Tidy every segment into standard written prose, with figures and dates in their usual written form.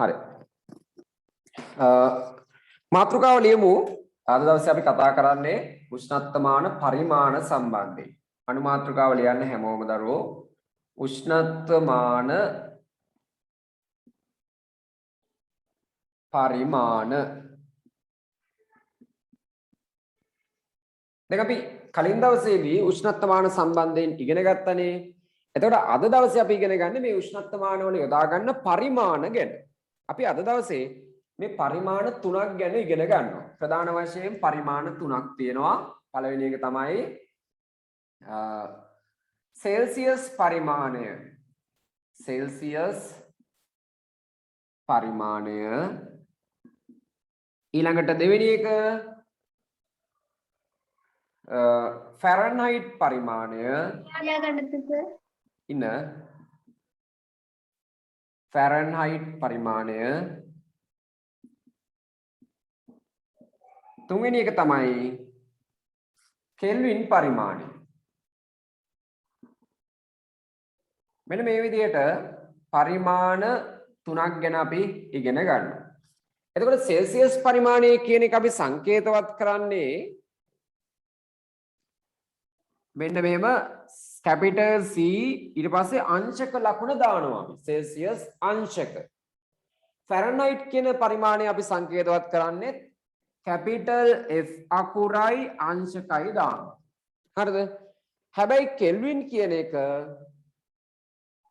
හරි. මාතෘකාව ලියමු. අද දවසේ අපි කතා කරන්නේ උෂ්ණත්වමාන පරිමාණ සම්බන්ධයෙන්. අනු මාතෘකාව ලියන්න හැමෝම දරුවෝ උෂ්ණත්වමාන පරිමාණ. දැන් අපි කලින් දවසේදී උෂ්ණත්වමාන සම්බන්ධයෙන් ඉගෙන ගත්තනේ. එතකොට අද දවසේ අපි ඉගෙන ගන්න මේ උෂ්ණත්වමාන වල යොදා ගන්න පරිමාණ ගැන. අපි අද දවසේ මේ පරිමාණ තුනක් ගැන ඉගෙන ගන්නවා. ප්‍රධාන වශයෙන් පරිමාණ තුනක් තියෙනවා. පළවෙනි එක තමයි සෙල්සියස් පරිමාණය. සෙල්සියස් පරිමාණය. ඊළඟට දෙවෙනි එක ෆැරන්හයිට් පරිමාණය. ඉන්න ෆැරන්හයිට් පරිමාණය. තුන්වෙනි එක තමයි කෙල්වින් පරිමාණය. මෙන්න මේ විදිහට පරිමාණ තුනක් ගැන අපි ඉගෙන ගන්නවා. එතකොට සෙල්සියස් පරිමාණය කියන එක අපි සංකේතවත් කරන්නේ මෙන්න මෙහෙම කැපිටල් C ඊට පස්සේ අංශක ලකුණ දානවා අපි. සෙල්සියස් අංශක. ෆැරන්හයිට් කියන පරිමාණය අපි සංකේතවත් කරන්නේ කැපිටල් F අකුරයි අංශකයි දානවා. හරිද? හැබැයි කෙල්වින් කියන එක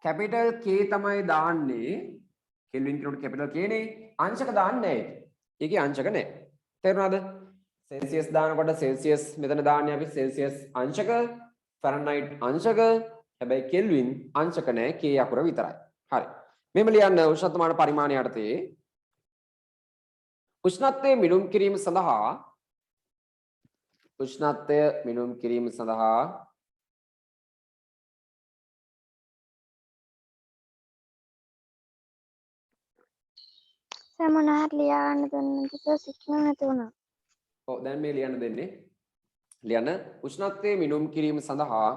කැපිටල් K තමයි දාන්නේ. කෙල්වින් කියනකොට කැපිටල් K නේ. අංශක දාන්නේ නැහැ. ඒකේ අංශක නැහැ. තේරුණාද? සෙල්සියස් දානකොට සෙල්සියස් මෙතන දාන්නේ අපි සෙල්සියස් අංශක, ෆැරන්හයිට් අංශක. හැබැයි කෙල්වින් අංශක නැහැ. K අකුර විතරයි. හරි. මෙහෙම ලියන්න උෂ්ණත්වමාන පරිමාණය යටතේ උෂ්ණත්වය මිනුම් කිරීම සඳහා සමනහර ලියන්න දුන්නට සික්ම නැති වුණා. ඔව් දැන් මේ ලියන්න දෙන්නේ. ලියන්න උෂ්ණත්වය මිනුම් කිරීම සඳහා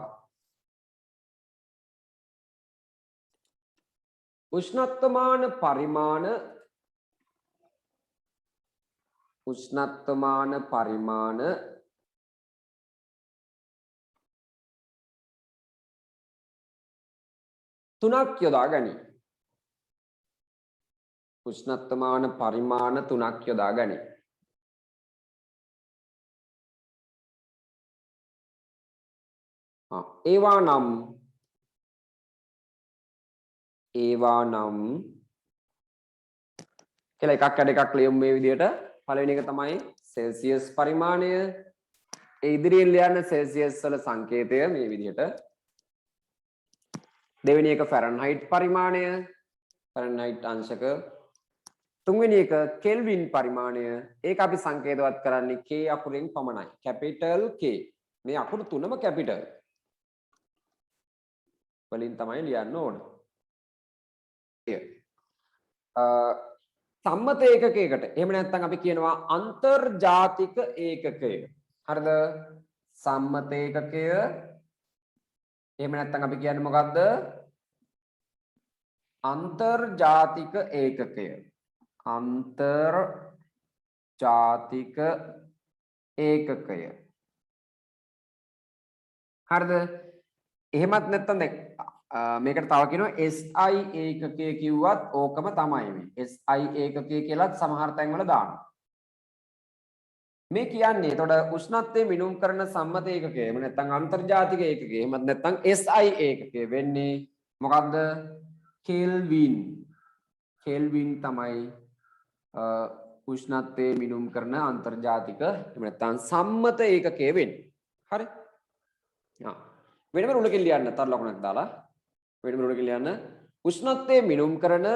උෂ්ණත්වමාන පරිමාණ තුනක් යොදා ගනී. උෂ්ණත්වමාන පරිමාණ තුනක් යොදා ගනී. ඒවා නම් කියලා එකක් අඩ එකක් ලියමු මේ විදිහට. පළවෙනි එක තමයි සෙල්සියස් පරිමාණය. ඒ ඉදිරියෙන් ලියන්න සෙල්සියස් වල සංකේතය මේ විදිහට. දෙවෙනි එක ෆැරන්හයිට් පරිමාණය. ෆැරන්හයිට් අංශක. තුන්වෙනි එක කෙල්වින් පරිමාණය. ඒක අපි සංකේතවත් කරන්නේ K අකුරෙන් පමණයි. Capital K. මේ අකුරු තුනම කැපිටල් වලින් තමයි ලියන්න ඕන. සම්මත ඒකකයකට එහෙම නැත්නම් අපි කියනවා අන්තර්ජාතික ඒකකය. හරිද? සම්මත ඒකකය. එහෙම නැත්නම් අපි කියන්නේ මොකද්ද? අන්තර්ජාතික ඒකකය. අන්තර්ජාතික ඒකකය. හරිද? එහෙමත් නැත්නම් දැන් මේකට තව කියනවා SI ඒකකය කිව්වත් ඕකම තමයි මේ. SI ඒකකය කියලාත් සමහර තැන්වල දානවා. මේ කියන්නේ එතකොට උෂ්ණත්වය මිනුම් කරන සම්මත ඒකකය. එහෙම නැත්නම් අන්තර්ජාතික ඒකකය. එහෙමත් නැත්නම් SI ඒකකය වෙන්නේ මොකද්ද? කෙල්වින්. කෙල්වින් තමයි උෂ්ණත්වය මිනුම් කරන අන්තර්ජාතික එහෙම නැත්නම් සම්මත ඒකකය වෙන්නේ. හරි? වෙනම රුලකින් ලියන්න තර ලකුණක් දාලා වෙනම රුලකින් ලියන්න උෂ්ණත්වය මිනුම් කරන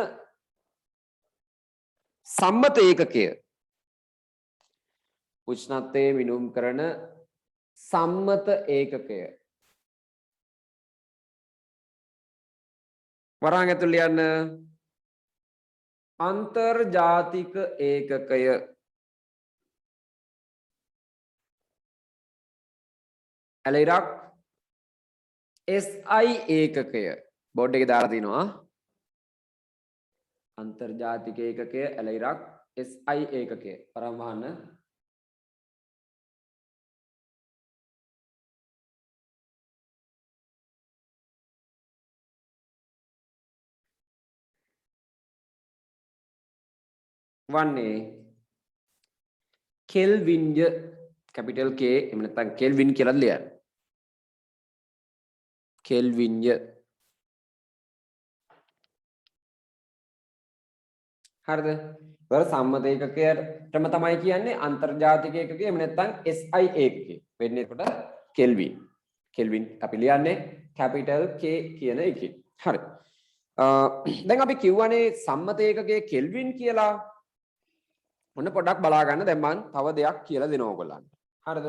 සම්මත ඒකකය. උෂ්ණත්වය මිනුම් කරන සම්මත ඒකකය. වරහන් ඇතුළේ ලියන්න අන්තර්ජාතික ඒකකය. ඇලයිරක් SI ඒකකය බෝඩ් එකේ දාලා තිනවා. අන්තර්ජාතික ඒකකය එලයිරක් SI ඒකකය පරමවහන්න වන්නේ කෙල්වින්ය කැපිටල් K එහෙම නැත්නම් කෙල්වින් කියලා ලියන්න කෙල්වින්ය හරිද වර සම්මත ඒකකයටම තමයි කියන්නේ අන්තර්ජාතික ඒකකය එහෙම නැත්නම් SI ඒකකය වෙන්නේ එතකොට කෙල්වින් කෙල්වින් අපි ලියන්නේ කැපිටල් K කියන එකේ හරි දැන් අපි කියවනේ සම්මත ඒකකයේ කෙල්වින් කියලා ඔන්න පොඩ්ඩක් බලා ගන්න දැන් මම තව දෙයක් කියලා දෙනවා ඔයගොල්ලන්ට හරිද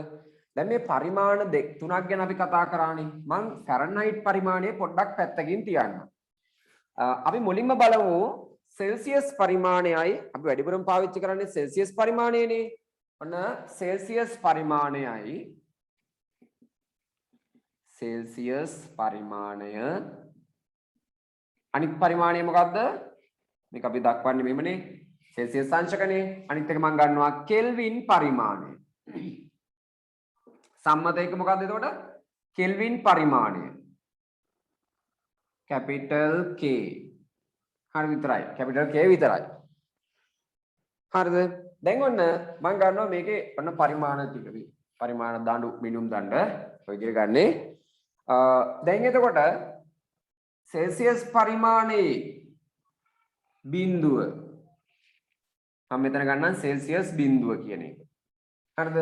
දැන් මේ පරිමාණ තුනක් ගැන අපි කතා කරානේ මම ෆැරන්හයිට් පරිමාණය පොඩ්ඩක් පැත්තකින් තියන්නම් අපි මුලින්ම බලමු සෙල්සියස් පරිමාණයයි අපි වැඩිපුරම පාවිච්චි කරන්නේ සෙල්සියස් පරිමාණයනේ ඔන්න සෙල්සියස් පරිමාණය අනිත් පරිමාණය මොකද්ද මේක අපි දක්වන්නේ මෙහෙමනේ සෙල්සියස් අංශකනේ අනිත් එක මම ගන්නවා කෙල්වින් පරිමාණය සම්මත එක මොකද්ද එතකොට කෙල්වින් පරිමාණය කැපිටල් K හරි විතරයි කැපිටල් K විතරයි හරිද දැන් ඔන්න මම ගන්නවා මේකේ ඔන්න පරිමාණ ටික පරිමාණ දඬු මිනුම් දඬ ඔය විදිහට ගන්නේ දැන් එතකොට සෙල්සියස් පරිමාණයේ බිඳුව මම මෙතන ගන්නම් සෙල්සියස් බිඳුව කියන එක හරිද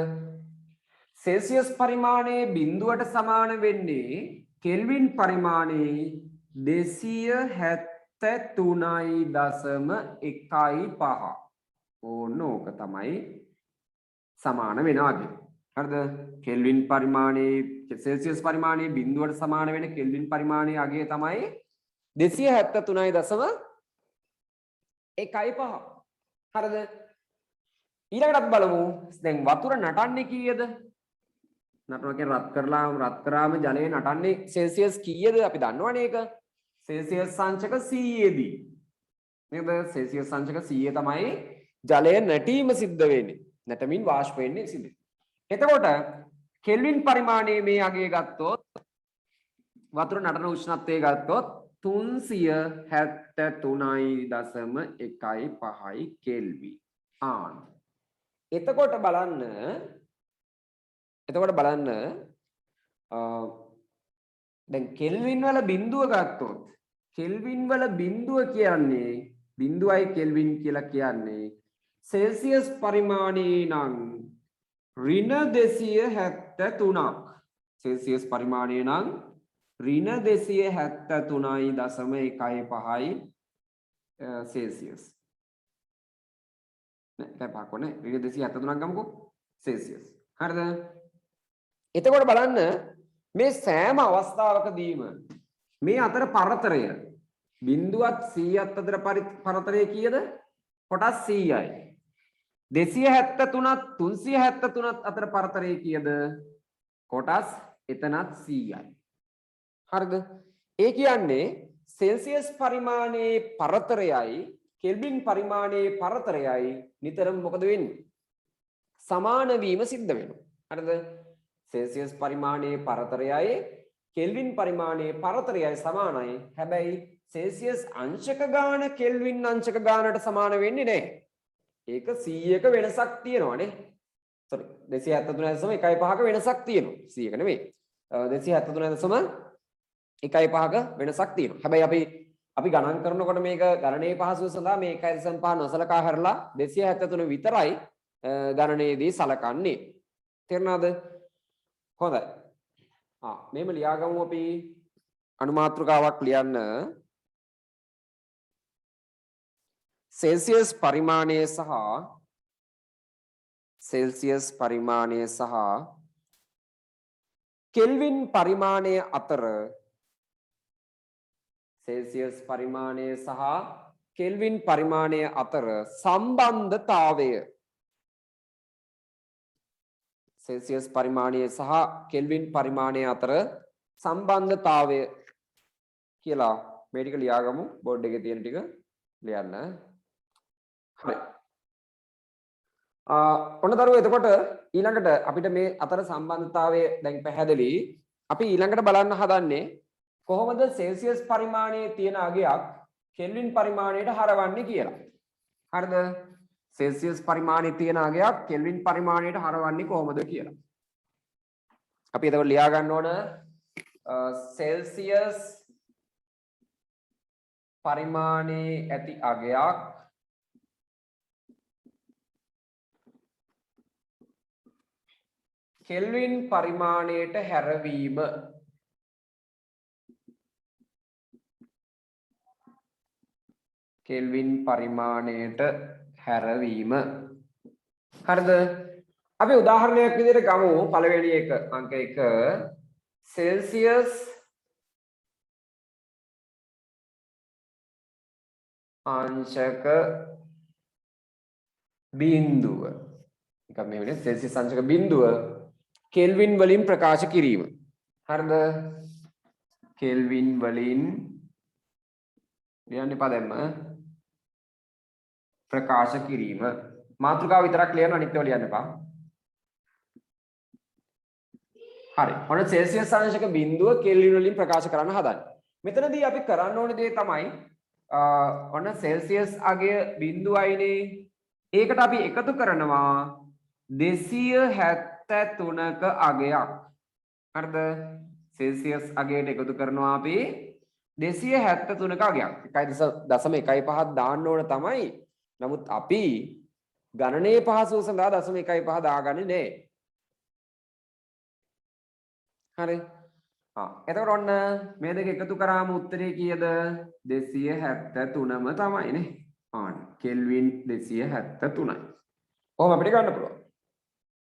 සෙල්සියස් පරිමාණයේ බිඳුවට සමාන වෙන්නේ කෙල්වින් පරිමාණයේ 273.15 ඕන ඕක තමයි සමාන වෙනවාගේ හරිද කෙල්වින් පරිමාණයේ සෙල්සියස් පරිමාණයේ බිඳුවට සමාන වෙන කෙල්වින් පරිමාණයේ අගය තමයි 273.15 හරිද ඊළඟට අපි බලමු දැන් වතුර නටන්නේ කීයද නටනවා කියන්නේ රත් කරාම ජලය නටන්නේ සෙල්සියස් කීයද අපි දන්නවනේ ඒක සෙල්සියස් සංචක 100 දී නේද සෙල්සියස් සංචක 100 තමයි ජලය නැටීම සිද්ධ වෙන්නේ නැටමින් වාෂ්ප වෙන්නේ සිද්ධ එතකොට කෙල්වින් පරිමාණයේ මේ අගය ගත්තොත් වතුර නටන උෂ්ණත්වය ගත්තොත් 373.15 කෙල්වින් එතකොට බලන්න දැන් කෙල්වින් වල බිඳුව ගත්තොත් කෙල්වින් වල බිඳුව කියන්නේ බිඳුවයි කෙල්වින් කියලා කියන්නේ සෙල්සියස් පරිමාණයේ නම් ඍණ 273ක් සෙල්සියස් පරිමාණයේ නම් ඍණ 273.15 සෙල්සියස් නෑ පාකොනේ ඍණ 273ක් ගමුකෝ සෙල්සියස් හරිද එතකොට බලන්න මේ සෑම අවස්ථාවකදීම මේ අතර පරතරය බිඳුවත් 100ත් අතර පරතරය කීයද කොටස් 100යි 273ත් 373ත් අතර පරතරය කීයද කොටස් එතනත් 100යි හරිද ඒ කියන්නේ සෙල්සියස් පරිමාණයේ පරතරයයි කෙල්වින් පරිමාණයේ පරතරයයි නිතරම මොකද වෙන්නේ සමාන වීම සිද්ධ වෙනවා හරිද සෙල්සියස් පරිමාණයේ පරතරයයි කෙල්වින් පරිමාණයේ පරතරයයි සමානයි හැබැයි සෙල්සියස් අංශක ගාන කෙල්වින් අංශක ගානට සමාන වෙන්නේ නැහැ ඒක 100ක වෙනසක් තියෙනවානේ සෝරි 273.15ක වෙනසක් තියෙනවා 100ක නෙමෙයි 273.15ක වෙනසක් තියෙනවා හැබැයි අපි ගණන් කරනකොට මේක ගණනයේ පහසුව සඳහා මේ 1.5 නොසලකා හැරලා 273 විතරයි ගණනයේදී සලකන්නේ තේරුණාද හොඳයි මේම ලියාගමු අපි අනුමාත්‍රකාවක් ලියන්න සෙල්සියස් පරිමාණය සහ කෙල්වින් පරිමාණය අතර සෙල්සියස් පරිමාණය සහ කෙල්වින් පරිමාණය අතර සම්බන්ධතාවය සෙල්සියස් පරිමාණය සහ කෙල්වින් පරිමාණය අතර සම්බන්ධතාවය කියලා මේ ටික ලියාගමු බෝඩ් එකේ තියෙන ටික ලියන්න. හරි. ඔන්න දරුවෝ එතකොට ඊළඟට අපිට මේ අතර සම්බන්ධතාවය දැන් පැහැදිලි. අපි ඊළඟට බලන්න හදන්නේ කොහොමද සෙල්සියස් පරිමාණයේ තියෙන අගයක් කෙල්වින් පරිමාණයට හරවන්නේ කියලා. හරිද? සෙල්සියස් පරිමාණයේ තියෙන අගයක් කෙල්වින් පරිමාණයට හරවන්නේ කොහොමද කියලා. අපි එතකොට ලියා ගන්න ඕන සෙල්සියස් පරිමාණයේ ඇති අගයක් කෙල්වින් පරිමාණයට හැරවීම. කෙල්වින් පරිමාණයට හැරවීම. හරිද? අපි උදාහරණයක් විදිහට ගමු පළවෙනි එක අංක 1 සෙල්සියස් අංශක බිඳුව. එකක් මේ වෙන්නේ සෙල්සියස් අංශක බිඳුව කෙල්වින් වලින් ප්‍රකාශ කිරීම. හරිද? කෙල්වින් වලින් ලියන්න එපා දැම්ම. ප්‍රකාශ කිරීම. මාතෘකාව විතරක් ලියන්න අනිත් ඒවා ලියන්න එපා. හරි. ඔන්න සෙල්සියස් අංශක බිඳුව කෙල්වින් වලින් ප්‍රකාශ කරන්න හදන්නේ. මෙතනදී අපි කරන්න ඕනේ දේ තමයි ඔන්න සෙල්සියස් අගය බිඳුවයිනේ. ඒකට අපි එකතු කරනවා 273ක අගයක්. හරිද? සෙල්සියස් අගයට එකතු කරනවා අපි 273ක අගයක්. 1.15 දාන්න ඕන තමයි. නමුත් අපි ගණනයේ පහසුව සඳහා 0.15 දාගන්නේ නැහැ. හරි. එතකොට ඔන්න මේ දෙක එකතු කරාම උත්තරේ කීයද? 273ම තමයිනේ. කෙල්වින් 273යි. කොහොම අපිට ගන්න පුළුවන්?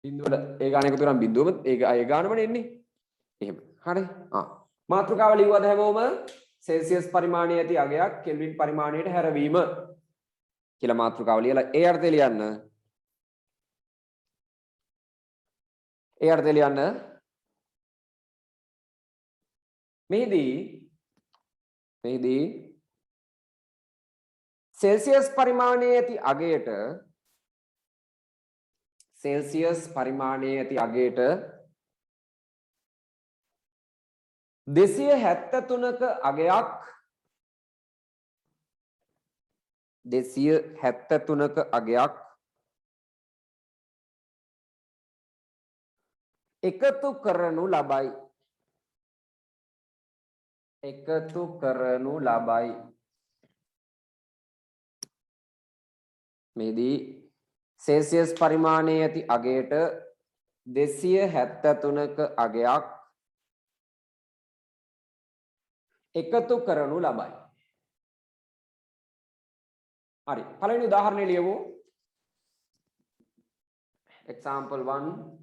බිඳුවට ඒ ගාන එකතු කරාම බිඳුවම ඒ ගානමනේ එන්නේ. එහෙම. හරි. මාතෘකාව ලිව්වද හැමෝම? සෙල්සියස් පරිමාණයේ ඇති අගයක් කෙල්වින් පරිමාණයට හැරවීම කියලා මාතෘකාව ලියලා ඒ අර්ථය ලියන්න. ඒ අර්ථය ලියන්න. මෙහිදී සෙල්සියස් පරිමාණයේ ඇති අගයට සෙල්සියස් පරිමාණයේ ඇති අගයට 273ක අගයක් 273ක අගයක් එකතු කරනු ලබයි. එකතු කරනු ලබයි. මෙහිදී සෙල්සියස් පරිමාණයේ ඇති අගයට 273ක අගයක් එකතු කරනු ලබයි. හරි. පළවෙනි උදාහරණය ලියමු. example 1.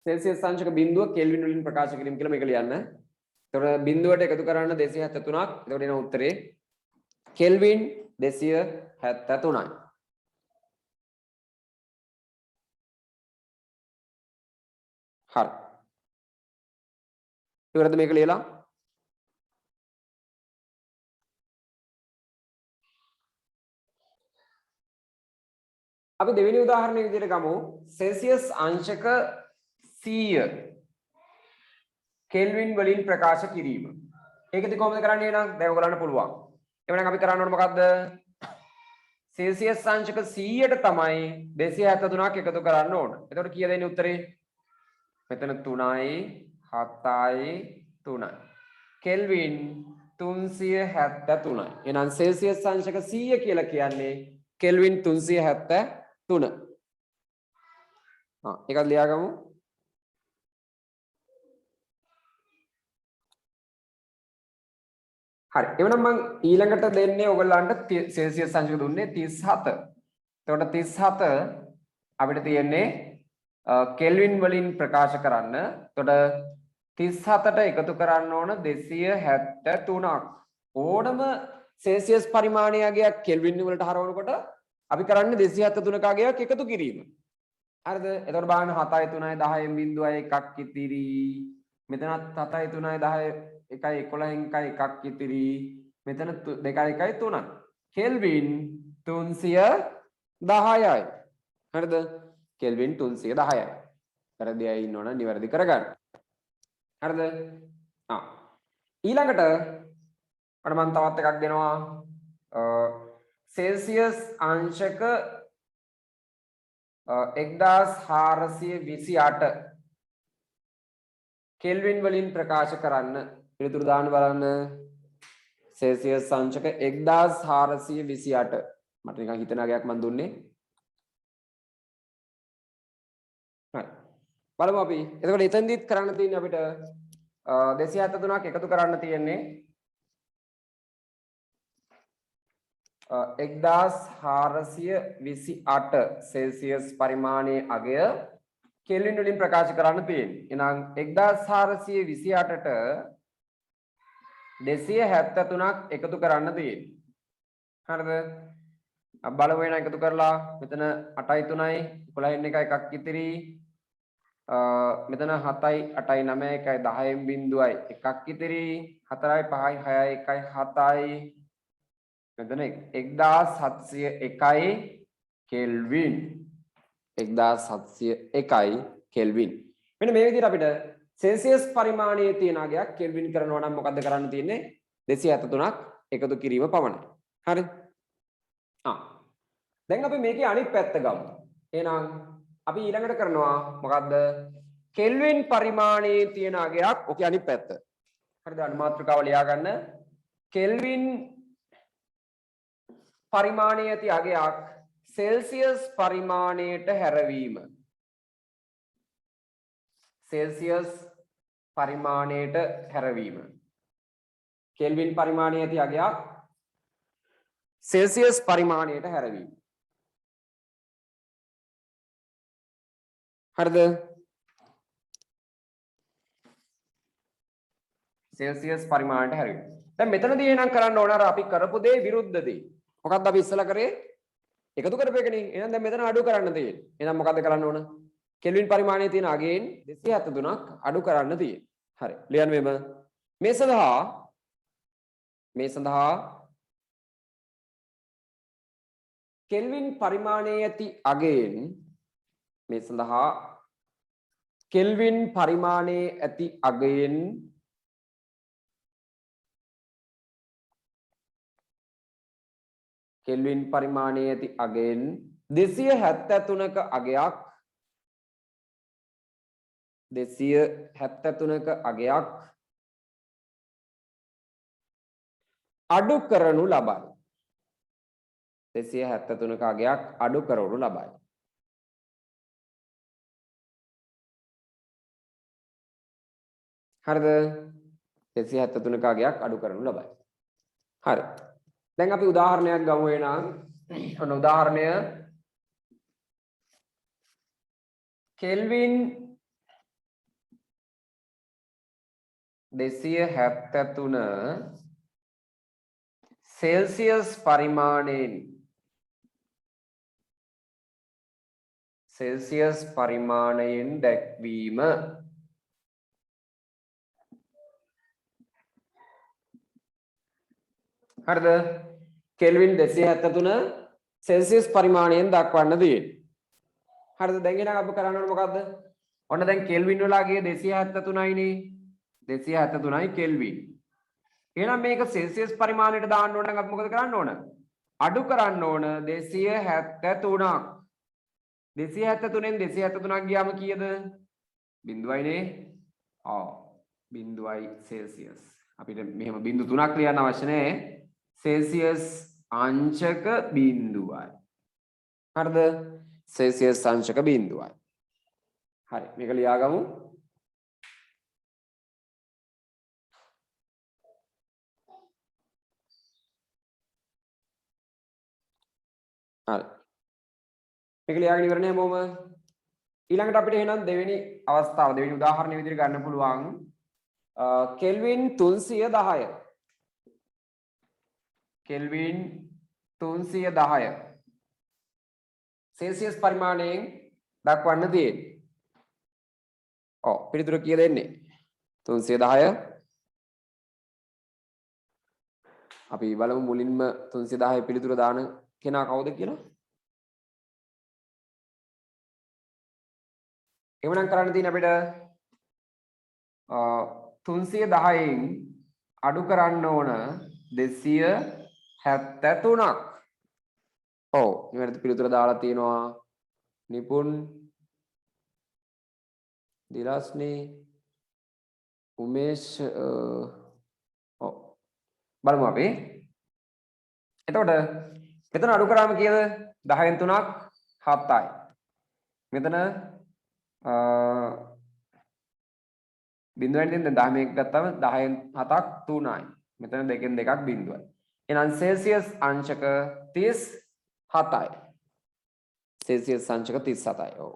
සෙල්සියස් අංශක බිඳුව කෙල්වින් වලින් ප්‍රකාශ කිරීම කියලා මේක ලියන්න. එතකොට බිඳුවට එකතු කරන්න 273ක්. එතකොට එන උත්තරේ කෙල්වින් 273යි. හරි. ඉවරද මේක ලියලා? අපි දෙවෙනි උදාහරණය විදිහට ගමු. සෙල්සියස් අංශක 100 කෙල්වින් වලින් ප්‍රකාශ කිරීම. ඒකද කොහොමද කරන්නේ නේද? දැන් ඔයගලන්ට පුළුවන්. එවනම් අපි කරන්න ඕනේ මොකද්ද? සෙල්සියස් අංශක 100ට තමයි 273ක් එකතු කරන්න ඕන. එතකොට කීයද එන්නේ උත්තරේ? මෙතන 3යි 7යි 3යි. කෙල්වින් 373යි. එහෙනම් සෙල්සියස් අංශක 100 කියලා කියන්නේ කෙල්වින් 373. ඒකත් ලියාගමු. හරි. එවනම් මම ඊළඟට දෙන්නේ ඔයගොල්ලන්ට සෙල්සියස් අංශක දුන්නේ 37. එතකොට 37 අපිට තියෙන්නේ කෙල්වින් වලින් ප්‍රකාශ කරන්න. එතකොට 37ට එකතු කරන්න ඕන 273ක්. ඕනම සෙල්සියස් පරිමාණයේ අගයක් කෙල්වින් වලට හරවනකොට අපි කරන්නේ 273ක අගයක් එකතු කිරීම. හරිද? එතකොට බලන්න 7යි 3යි 10න් බිඳුවයි එකක් ඉතිරි. මෙතනත් 7යි 3යි 10 1යි 11න් එකයි එකක් ඉතිරි. මෙතන 2යි 1යි 3යි. කෙල්වින් 310යි. හරිද? කෙල්වින් 310යි. වැරදි අය ඉන්නවනම් නිවැරදි කරගන්න. හරිද? ඊළඟට අර මම තවත් එකක් දෙනවා. සෙල්සියස් අංශක 1428 කෙල්වින් වලින් ප්‍රකාශ කරන්න. පිළිතුරු දාන්න බලන්න. සෙල්සියස් අංශක 1428 මට නිකන් හිතන අගයක් මම දුන්නේ. හරි. බලමු අපි. එතකොට එතෙන්දිත් කරන්න තියෙන්නේ අපිට 273ක් එකතු කරන්න තියෙන්නේ 1428 සෙල්සියස් පරිමාණයේ අගය කෙල්වින් වලින් ප්‍රකාශ කරන්න තියෙන්නේ. එහෙනම් 1428ට 273ක් එකතු කරන්න තියෙන්නේ. හරිද? අපි බලමු එන එකතු කරලා මෙතන 8යි 3යි 11න් එකක් ඉතිරි. මෙතන 7යි 8යි 9යි 1යි 10න් බිඳුවයි එකක් ඉතිරි. 4යි 5යි 6යි 1යි 7යි මෙතන 1701යි කෙල්වින් 1701යි කෙල්වින්. මෙන්න මේ විදිහට අපිට සෙල්සියස් පරිමාණයේ තියෙන අගයක් කෙල්වින් කරනවා නම් මොකද්ද කරන්න තියෙන්නේ? 273ක් එකතු කිරීම පමණයි. හරි? දැන් අපි මේකේ අනිත් පැත්ත ගමු. එහෙනම් අපි ඊළඟට කරනවා මොකද්ද? කෙල්වින් පරිමාණයේ තියෙන අගයක් ඔකේ අනිත් පැත්ත. හරිද? අනුමාත්‍රකාව ලියා ගන්න. කෙල්වින් පරිමාණයේ ඇති අගයක් සෙල්සියස් පරිමාණයට හැරවීම. සෙල්සියස් පරිමාණයට හැරවීම. කෙල්වින් පරිමාණයේ ඇති අගයක් සෙල්සියස් පරිමාණයට හැරවීම. හරිද? සෙල්සියස් පරිමාණයට හැරවීම. දැන් මෙතනදී එහෙනම් කරන්න ඕන අර අපි කරපු දේ විරුද්ධ දේ. මොකක්ද අපි ඉස්සලා කරේ? එකතු කරපේකනේ. එහෙනම් දැන් මෙතන අඩු කරන්න තියෙන්නේ. එහෙනම් මොකද්ද කරන්න ඕන? කෙල්වින් පරිමාණයේ තියෙන අගයෙන් 273ක් අඩු කරන්න තියෙන්නේ. හරි. ලියන්න මෙම. මේ සඳහා කෙල්වින් පරිමාණයේ ඇති අගයෙන් මේ සඳහා කෙල්වින් පරිමාණයේ ඇති අගයෙන් කෙල්වින් පරිමාණයේ ඇති අගයෙන් 273ක අගයක් 273ක අගයක් අඩු කරනු ලබයි. 273ක අගයක් අඩු කරනු ලබයි. හරිද? 273ක අගයක් අඩු කරනු ලබයි. හරි. දැන් අපි උදාහරණයක් ගමු එනං. ඔන්න උදාහරණය කෙල්වින් 273 සෙල්සියස් පරිමාණයෙන් දැක්වීම. හරිද? කෙල්වින් 273 සෙල්සියස් පරිමාණයෙන් දක්වන්න තියෙන්නේ. හරිද? දැන් එහෙනම් අපි කරන්න ඕනේ මොකද්ද? ඔන්න දැන් කෙල්වින් වල අගය 273යි නේ. 273යි කෙල්වින්. එහෙනම් මේක සෙල්සියස් පරිමාණයට දාන්න ඕන නම් අපි මොකද කරන්න ඕන? අඩු කරන්න ඕන 273ක්. 273න් 273ක් ගියාම කීයද? බිඳුවයි නේ. බිඳුවයි සෙල්සියස්. අපිට මෙහෙම බිඳු 3ක් ලියන්න අවශ්‍ය නැහැ. සෙල්සියස් අංශක බිඳුවයි. හරිද? සෙල්සියස් අංශක බිඳුවයි. හරි. මේක ලියාගමු. හරි. මේක ලියාගෙන ඉවරනේ මොම. ඊළඟට අපිට එහෙනම් දෙවෙනි අවස්ථාව දෙවෙනි උදාහරණය විදිහට ගන්න පුළුවන්. කෙල්වින් 310. කෙල්වින් 310 සෙල්සියස් පරිමාණයෙන් දක්වන්න තියෙන්නේ. ඔව් පිළිතුර කීයද එන්නේ? 310. අපි බලමු මුලින්ම 310 පිළිතුර දාන කෙනා කවුද කියලා. එවනම් කරන්න තියෙන අපිට 310න් අඩු කරන්න ඕන 273ක්. ඔව් නිවැරදි පිළිතුර දාලා තියෙනවා නිපුන් දිලාස්නේ උමේෂ් ඔව් බලමු අපි. එතකොට මෙතන අඩු කරාම කීයද? 10න් 3ක් 7යි. මෙතන බිඳුවෙන් දැන් 10 එක ගත්තාම 10න් 7ක් 3යි. මෙතන දෙකෙන් දෙකක් බිඳුවයි. එහෙනම් සෙල්සියස් අංශක 37යි. සෙල්සියස් අංශක 37යි. ඔව්.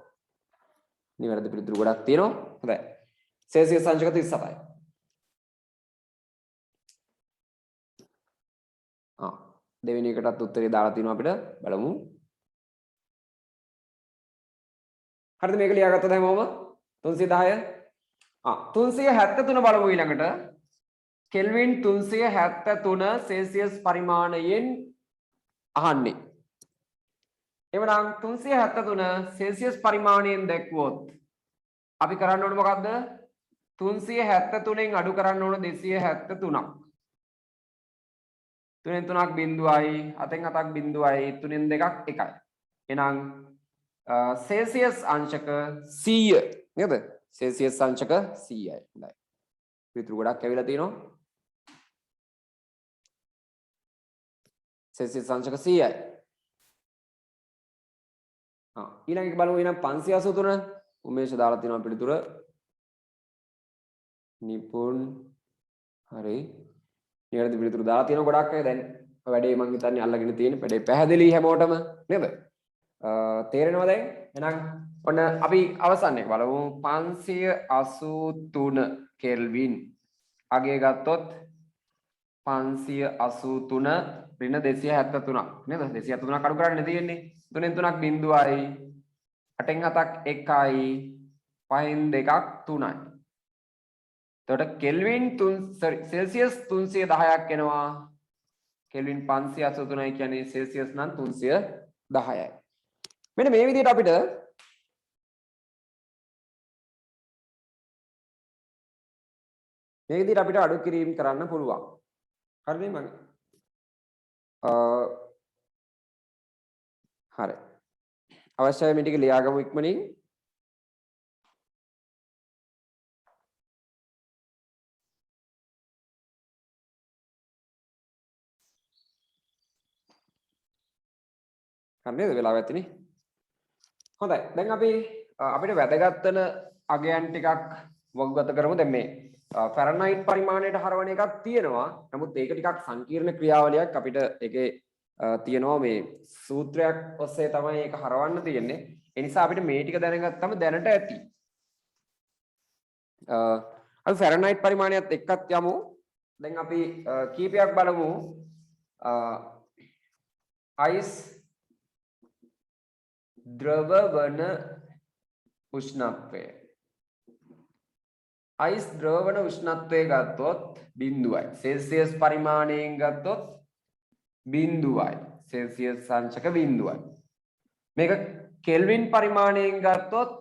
නිවැරදි පිළිතුරු ගොඩක් තියෙනවා. හොඳයි. සෙල්සියස් අංශක 37යි. දෙවෙනි එකටත් උත්තරේ දාලා තිනවා අපිට බලමු. හරිද මේක ලියාගත්තද හැමෝම? 310. 373 බලමු ඊළඟට. කෙල්වින් 373 සෙල්සියස් පරිමාණයෙන් අහන්නේ. එවනම් 373 සෙල්සියස් පරිමාණයෙන් දැක්වුවොත් අපි කරන්න ඕනේ මොකද්ද? 373න් අඩු කරන්න ඕන 273ක්. 3න් 3ක් බිඳුවයි, 7න් 7ක් බිඳුවයි, 3න් 2ක් 1යි. එහෙනම් සෙල්සියස් අංශක 100 නේද? සෙල්සියස් අංශක 100යි. හොඳයි. පිළිතුරු ගොඩක් ඇවිල්ලා තිනවා. සෙල්සියස් අංශක 100යි. ඊළඟ එක බලමු එහෙනම් 583 උමේෂ දාලා තිනවා පිළිතුර. නිපුන් හරි. නිවැරදි පිළිතුරු දාලා තියෙනවා ගොඩක් අය. දැන් වැඩේ මම හිතන්නේ අල්ලගෙන තියෙන වැඩේ පැහැදිලි හැමෝටම නේද? තේරෙනවද දැන්? එහෙනම් ඔන්න අපි අවසන් එක බලමු. 583 කෙල්වින් අගය ගත්තොත් 583 ඍණ 273ක් නේද? 273ක් අඩු කරන්න තියෙන්නේ. 3න් 3ක් බිඳුවයි, 8න් 7ක් 1යි, 5න් 2ක් 3යි. එතකොට කෙල්වින් සෙල්සියස් 310ක් එනවා. කෙල්වින් 583යි කියන්නේ සෙල්සියස් නම් 310යි. මෙන්න මේ විදිහට අපිට අඩු කිරීම කරන්න පුළුවන්. හරිද මම? හරි. අවශ්‍යයි මේ ටික ලියාගමු ඉක්මනින්. හරිද? වෙලාව ඇතිනේ. හොඳයි. දැන් අපි අපිට වැදගත් වෙන අගයන් ටිකක් වගගත කරමු. දැන් මේ ෆැරන්හයිට් පරිමාණයට හරවන එකක් තියෙනවා. නමුත් ඒක ටිකක් සංකීර්ණ ක්‍රියාවලියක්. අපිට ඒකේ තියෙනවා මේ සූත්‍රයක් ඔස්සේ තමයි ඒක හරවන්න තියෙන්නේ. ඒ නිසා අපිට මේ ටික දැනගත්තම දැනට ඇති. අපි ෆැරන්හයිට් පරිමාණයත් එක්කත් යමු. දැන් අපි කීපයක් බලමු. අයිස් ද්‍රව වන උෂ්ණත්වය. අයිස් ද්‍රව වන උෂ්ණත්වය ගත්තොත් 0යි. සෙල්සියස් පරිමාණයෙන් ගත්තොත් 0යි. සෙල්සියස් අංශක 0යි. මේක කෙල්වින් පරිමාණයෙන් ගත්තොත්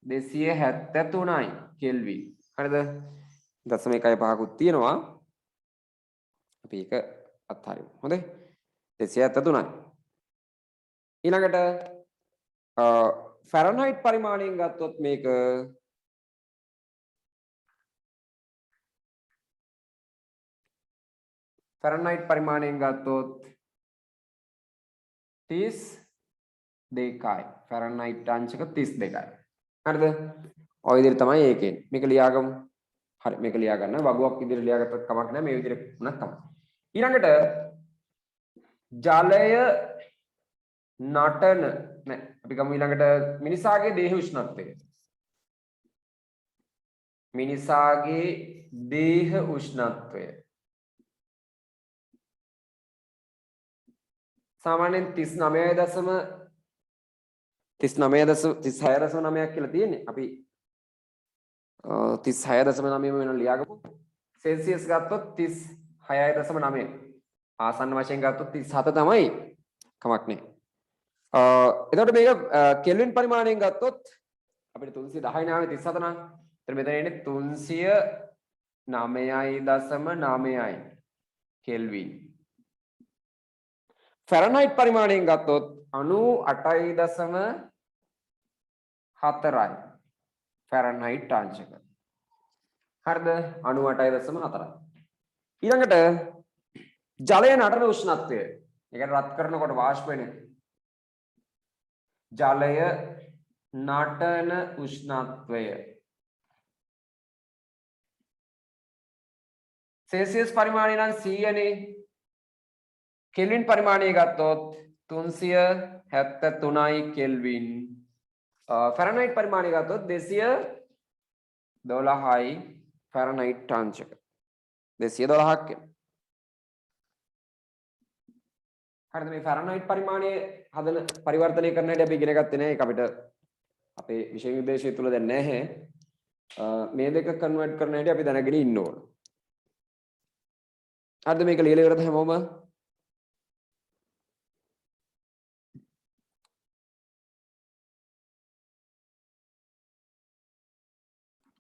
273යි කෙල්වින්. හරිද? 0.15කුත් තියෙනවා. අපි ඒක අත්හරිමු. හොඳයි. 273යි. ඊළඟට ෆැරන්හයිට් පරිමාණයෙන් ගත්තොත් මේක ෆැරන්හයිට් පරිමාණයෙන් ගත්තොත් 32යි. ෆැරන්හයිට් අංශක 32යි. හරිද? ඔය විදිහට තමයි ඒකෙන්. මේක ලියාගමු. හරි මේක ලියා ගන්න. වගුවක් විදිහට ලියාගත්තත් කමක් නැහැ. මේ විදිහට වුණත් තමයි. ඊළඟට ජලය නටන නෑ අපි ගමු ඊළඟට මිනිසාගේ දේහ උෂ්ණත්වය. මිනිසාගේ දේහ උෂ්ණත්වය සාමාන්‍යයෙන් 39.5 36.9ක් කියලා තියෙන්නේ. අපි 36.9 වෙන ලියාගමු. සෙල්සියස් ගත්තොත් 36.9. ආසන්න වශයෙන් ගත්තොත් 37 තමයි. කමක් නැහැ. එතකොට මේක කෙල්වින් පරිමාණයෙන් ගත්තොත් අපිට 310 නාමේ 37 නා. එතන මෙතන එන්නේ 309.9යි කෙල්වින්. ෆැරනයිට් පරිමාණයෙන් ගත්තොත් 98.4යි ෆැරනයිට් අංශක. හරිද? 98.4යි. ඊළඟට ජලය නටන උෂ්ණත්වය. ඒ කියන්නේ රත් කරනකොට වාෂ්ප වෙන ජලය නටන උෂ්ණත්වය. සෙල්සියස් පරිමාණය නම් 100 නේ. කෙල්වින් පරිමාණය ගත්තොත් 373යි කෙල්වින්. ෆැරනයිට් පරිමාණය ගත්තොත් 212යි ෆැරනයිට් අංශක. 212ක්. හරිද? මේ ෆැරනයිට් පරිමාණය හදන පරිවර්තනය කරන හැටි අපි ඉගෙන ගත්තේ නැහැ. ඒක අපිට අපේ විෂය නිර්දේශය තුල දැන් නැහැ. මේ දෙක කන්වර්ට් කරන හැටි අපි දැනගෙන ඉන්න ඕන. හරිද? මේක ලියලා ඉවරද හැමෝම?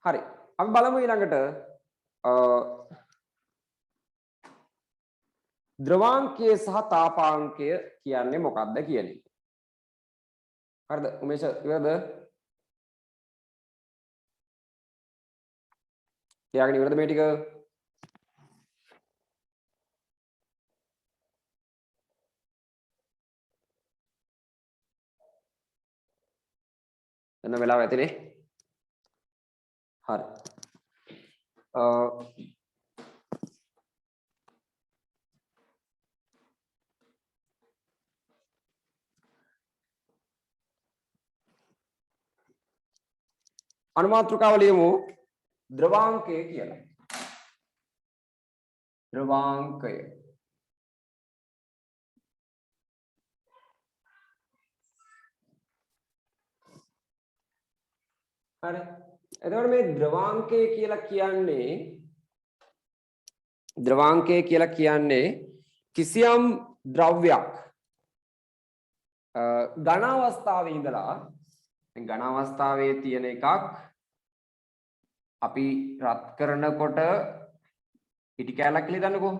හරි. අපි බලමු ඊළඟට ද්‍රවාංකය සහ තාපාංකය කියන්නේ මොකක්ද කියන එක. හරිද? උමේෂ ඉවරද? ලියාගෙන ඉවරද මේ ටික? එන්න වෙලාව ඇතිනේ. හරි. අනුමාත්‍රිකාව ලියමු ද්‍රවාංකය කියලා. ද්‍රවාංකය. හරි. එතකොට මේ ද්‍රවාංකය කියලා කියන්නේ කිසියම් ද්‍රව්‍යයක් ඝන අවස්ථාවේ ඉඳලා ඝන අවස්ථාවේ තියෙන එකක් අපි රත් කරනකොට ඉටි කැලක් කියලා හිතන්නකෝ.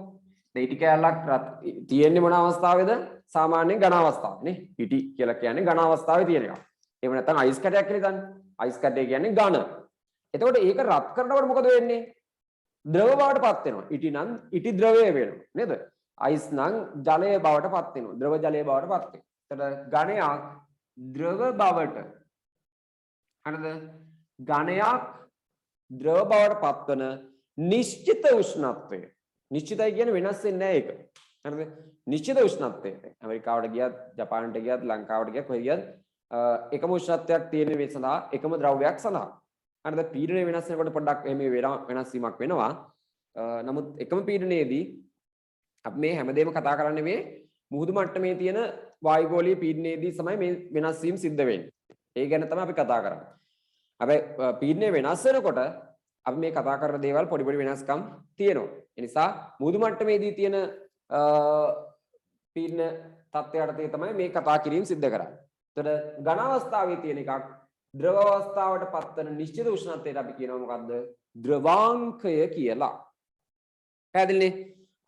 දැන් ඉටි කැලක් රත් තියෙන්නේ මොන අවස්ථාවේද? සාමාන්‍යයෙන් ඝන අවස්ථාවේ නේ. ඉටි කියලා කියන්නේ ඝන අවස්ථාවේ තියෙන එකක්. එහෙම නැත්නම් අයිස් කැටයක් කියලා හිතන්න. අයිස් කැටය කියන්නේ ඝන. එතකොට ඒක රත් කරනකොට මොකද වෙන්නේ? ද්‍රව බවට පත් වෙනවා. ඉටි නම් ඉටි ද්‍රවය වෙනවා නේද? අයිස් නම් ජලය බවට පත් වෙනවා. ද්‍රව ජලය බවට පත් වෙනවා. එතකොට ඝනයක් ද්‍රව බවට හරිද? ඝනයක් ද්‍රව බවට පත්වන නිශ්චිත උෂ්ණත්වය. නිශ්චිතයි කියන්නේ වෙනස් වෙන්නේ නැහැ ඒක. හරිද? නිශ්චිත උෂ්ණත්වය. ඇමරිකාවට ගියත්, ජපානට ගියත්, ලංකාවට ගියත් කොහෙ ගියත් එකම උෂ්ණත්වයක් තියෙන මේ සඳහා එකම ද්‍රව්‍යයක් සඳහා. හරිද? පීඩනය වෙනස් වෙනකොට පොඩ්ඩක් මේ වෙනස් වීමක් වෙනවා. නමුත් එකම පීඩනයේදී අපි මේ හැමදේම කතා කරන්නේ මේ මුහුදු මට්ටමේ තියෙන වායුගෝලීය පීඩනයේදී තමයි මේ වෙනස් වීම සිද්ධ වෙන්නේ. ඒ ගැන තමයි අපි කතා කරන්නේ. හැබැයි පීඩනය වෙනස් වෙනකොට අපි මේ කතා කරන දේවල් පොඩි පොඩි වෙනස්කම් තියෙනවා. ඒ නිසා මුහුදු මට්ටමේදී තියෙන පීඩන තත්ත්වයට තමයි මේ කතා කිරීම සිද්ධ කරන්නේ. එතකොට ඝන අවස්ථාවේ තියෙන එකක් ද්‍රව අවස්ථාවට පත්වන නිශ්චිත උෂ්ණත්වයට අපි කියනවා මොකද්ද? ද්‍රවාංකය කියලා. පැහැදිලිනේ?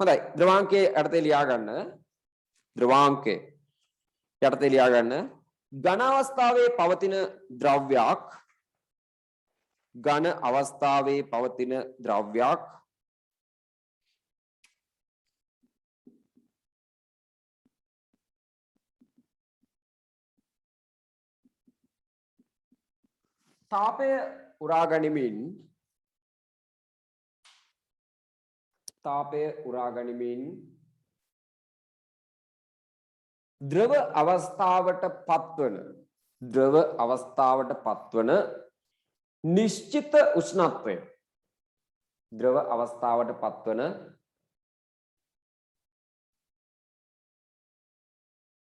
හොඳයි. ද්‍රවාංකයේ යටතේ ලියා ගන්න. ද්‍රවාංකය යටතේ ලියා ගන්න. ඝන අවස්ථාවේ පවතින ද්‍රව්‍යයක් ඝන අවස්ථාවේ පවතින ද්‍රව්‍යයක් තාපය උරා ගනිමින් ද්‍රව අවස්ථාවට පත්වන නිශ්චිත උෂ්ණත්වය ද්‍රව අවස්ථාවට පත්වන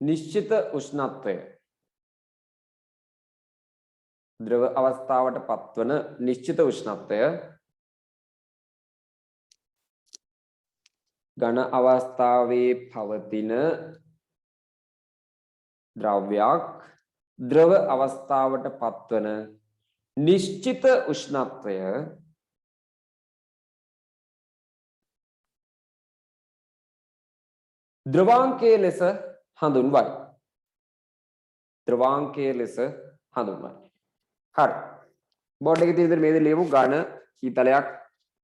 නිශ්චිත උෂ්ණත්වය ද්‍රව අවස්ථාවට පත්වන නිශ්චිත උෂ්ණත්වය ඝන අවස්ථාවේ පවතින ද්‍රව්‍යයක් ද්‍රව අවස්ථාවට පත්වන නිශ්චිත උෂ්ණත්වය ද්‍රවාංකයේ ලෙස හඳුන්වයි. ද්‍රවාංකයේ ලෙස හඳුන්වයි. හරි. බෝඩ් එකේ තියෙන මේ දේ ලියමු. ඝන ශීතලයක්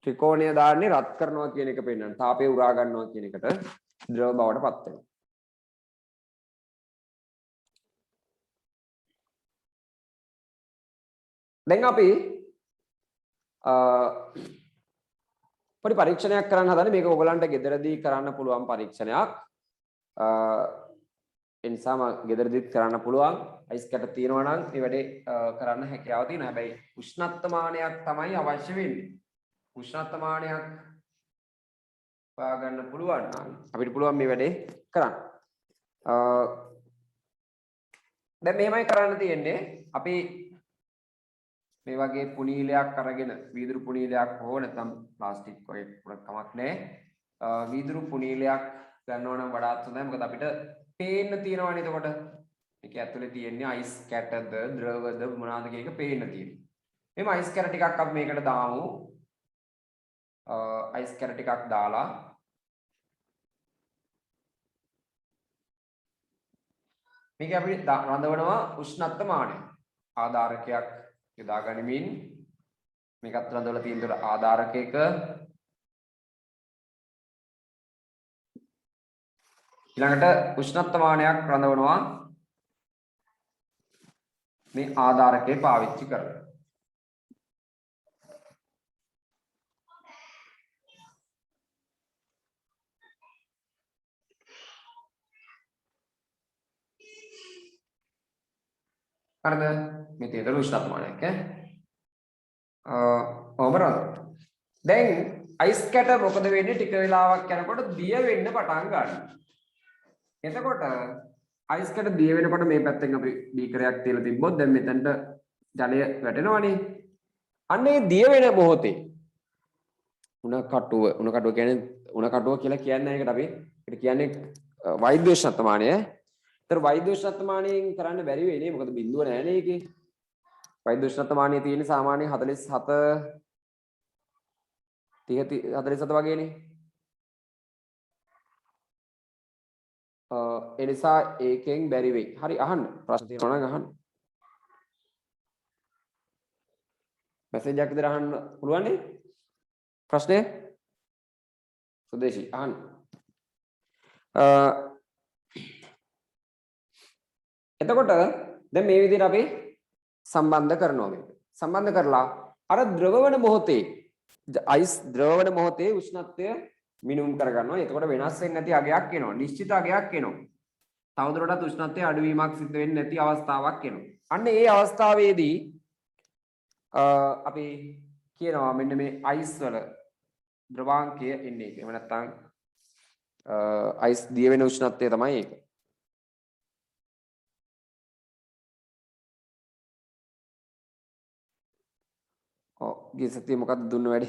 ත්‍රිකෝණය දාන්නේ රත් කරනවා කියන එක පෙන්නන. තාපය උරා ගන්නවා කියන එකට ද්‍රව බවට පත් වෙනවා. දැන් අපි පොඩි පරීක්ෂණයක් කරන්න හදන්නේ. මේක ඔයගලන්ට ගෙදරදී කරන්න පුළුවන් පරීක්ෂණයක්. ඒ නිසා මම ගෙදරදීත් කරන්න පුළුවන්. අයිස් කැට තියෙනවා නම් මේ වැඩේ කරන්න හැකියාව තියෙනවා. හැබැයි උෂ්ණත්වමානයක් තමයි අවශ්‍ය වෙන්නේ. උෂ්ණත්වමානයක් හොයාගන්න පුළුවන් නම් අපිට පුළුවන් මේ වැඩේ කරන්න. දැන් මෙහෙමයි කරන්න තියෙන්නේ. අපි මේ වගේ පුනීලයක් අරගෙන වීදුරු පුනීලයක් හෝ නැත්නම් ප්ලාස්ටික් වගේ පුරක් කමක් නැහැ. වීදුරු පුනීලයක් ගන්නවා නම් වඩාත් හොඳයි. මොකද අපිට පේන්න තියෙනවානේ එතකොට. මේක ඇතුලේ තියෙන්නේ අයිස් කැටද ද්‍රවද මොනවාද කියන එක පේන්න තියෙනවා. මෙහෙම අයිස් කැට ටිකක් අපි මේකට දාමු. අයිස් කැට ටිකක් දාලා මේක අපි රඳවනවා උෂ්ණත්වමානය. ආධාරකයක් යොදා ගනිමින් මේකත් රඳවලා තියෙන දර ආධාරකයක ඊළඟට උෂ්ණත්වමානයක් රඳවනවා මේ ආධාරකේ පාවිච්චි කරලා. හරිද? මේ තියෙන උෂ්ණත්වමානයක් දැන් අයිස් කැට මොකද වෙන්නේ? ටික වෙලාවක් යනකොට දිය වෙන්න පටන් ගන්නවා. එතකොට අයිස් කැට දිය වෙනකොට මේ පැත්තෙන් අපි බීකරයක් තියලා තිබ්බොත් දැන් මෙතනට ජලය වැටෙනවනේ. අන්න ඒ දිය වෙන මොහොතේ උණ කටුව කියලා කියන්නේ ඒකට අපි ඒකට කියන්නේ වෛද්‍ය උෂ්ණත්වමානය. ඒතර වෛද්‍ය උෂ්ණත්වමානයෙන් කරන්න බැරි වෙන්නේ මොකද බිඳුව නැහැනේ ඒකේ. වෛද්‍ය උෂ්ණත්වමානය තියෙන්නේ සාමාන්‍යයෙන් 47 30 47 වගේනේ. ඒ නිසා ඒකෙන් බැරි වෙයි. හරි අහන්න. ප්‍රශ්න තියෙනවා නම් අහන්න. මැසේජ් එකක් විතර අහන්න පුළුවන් නේ? ප්‍රශ්නේ? සුදේශී අහන්න. එතකොට දැන් මේ විදිහට අපි සම්බන්ධ කරනවා මේක. සම්බන්ධ කරලා අර ද්‍රවවන මොහොතේ අයිස් ද්‍රවවන මොහොතේ උෂ්ණත්වය මිනුම් කරගන්නවා. එතකොට වෙනස් වෙන්නේ නැති අගයක් එනවා. නිශ්චිත අගයක් එනවා. තවදුරටත් උෂ්ණත්වයේ අඩුවීමක් සිද්ධ වෙන්නේ නැති අවස්ථාවක් එනවා. අන්න ඒ අවස්ථාවේදී අපි කියනවා මෙන්න මේ අයිස් වල ද්‍රවාංකය එන්නේ. එහෙම නැත්නම් අයිස් දිය වෙන උෂ්ණත්වය තමයි ඒක. ගිය සතියේ මොකක්ද දුන්න වැඩි?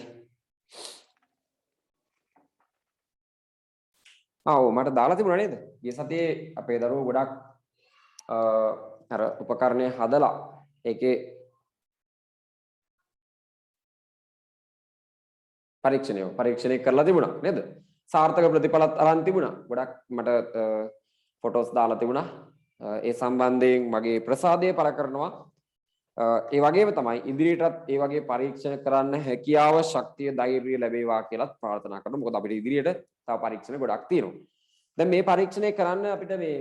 ඔව් මට දාලා තිබුණා නේද? ගිය සතියේ අපේ දරුවෝ ගොඩක් අර උපකරණය හදලා ඒකේ පරීක්ෂණය කරලා තිබුණා නේද? සාර්ථක ප්‍රතිඵලත් අරන් තිබුණා. ගොඩක් මට ෆොටෝස් දාලා තිබුණා. ඒ සම්බන්ධයෙන් මගේ ප්‍රසාදය පළ කරනවා. ඒ වගේම තමයි ඉදිරියටත් ඒ වගේ පරීක්ෂණ කරන්න හැකියාව ශක්තිය ධෛර්යය ලැබේවා කියලා ප්‍රාර්ථනා කරනවා. මොකද අපිට ඉදිරියට තව පරීක්ෂණ ගොඩක් තියෙනවා. දැන් මේ පරීක්ෂණය කරන්න අපිට මේ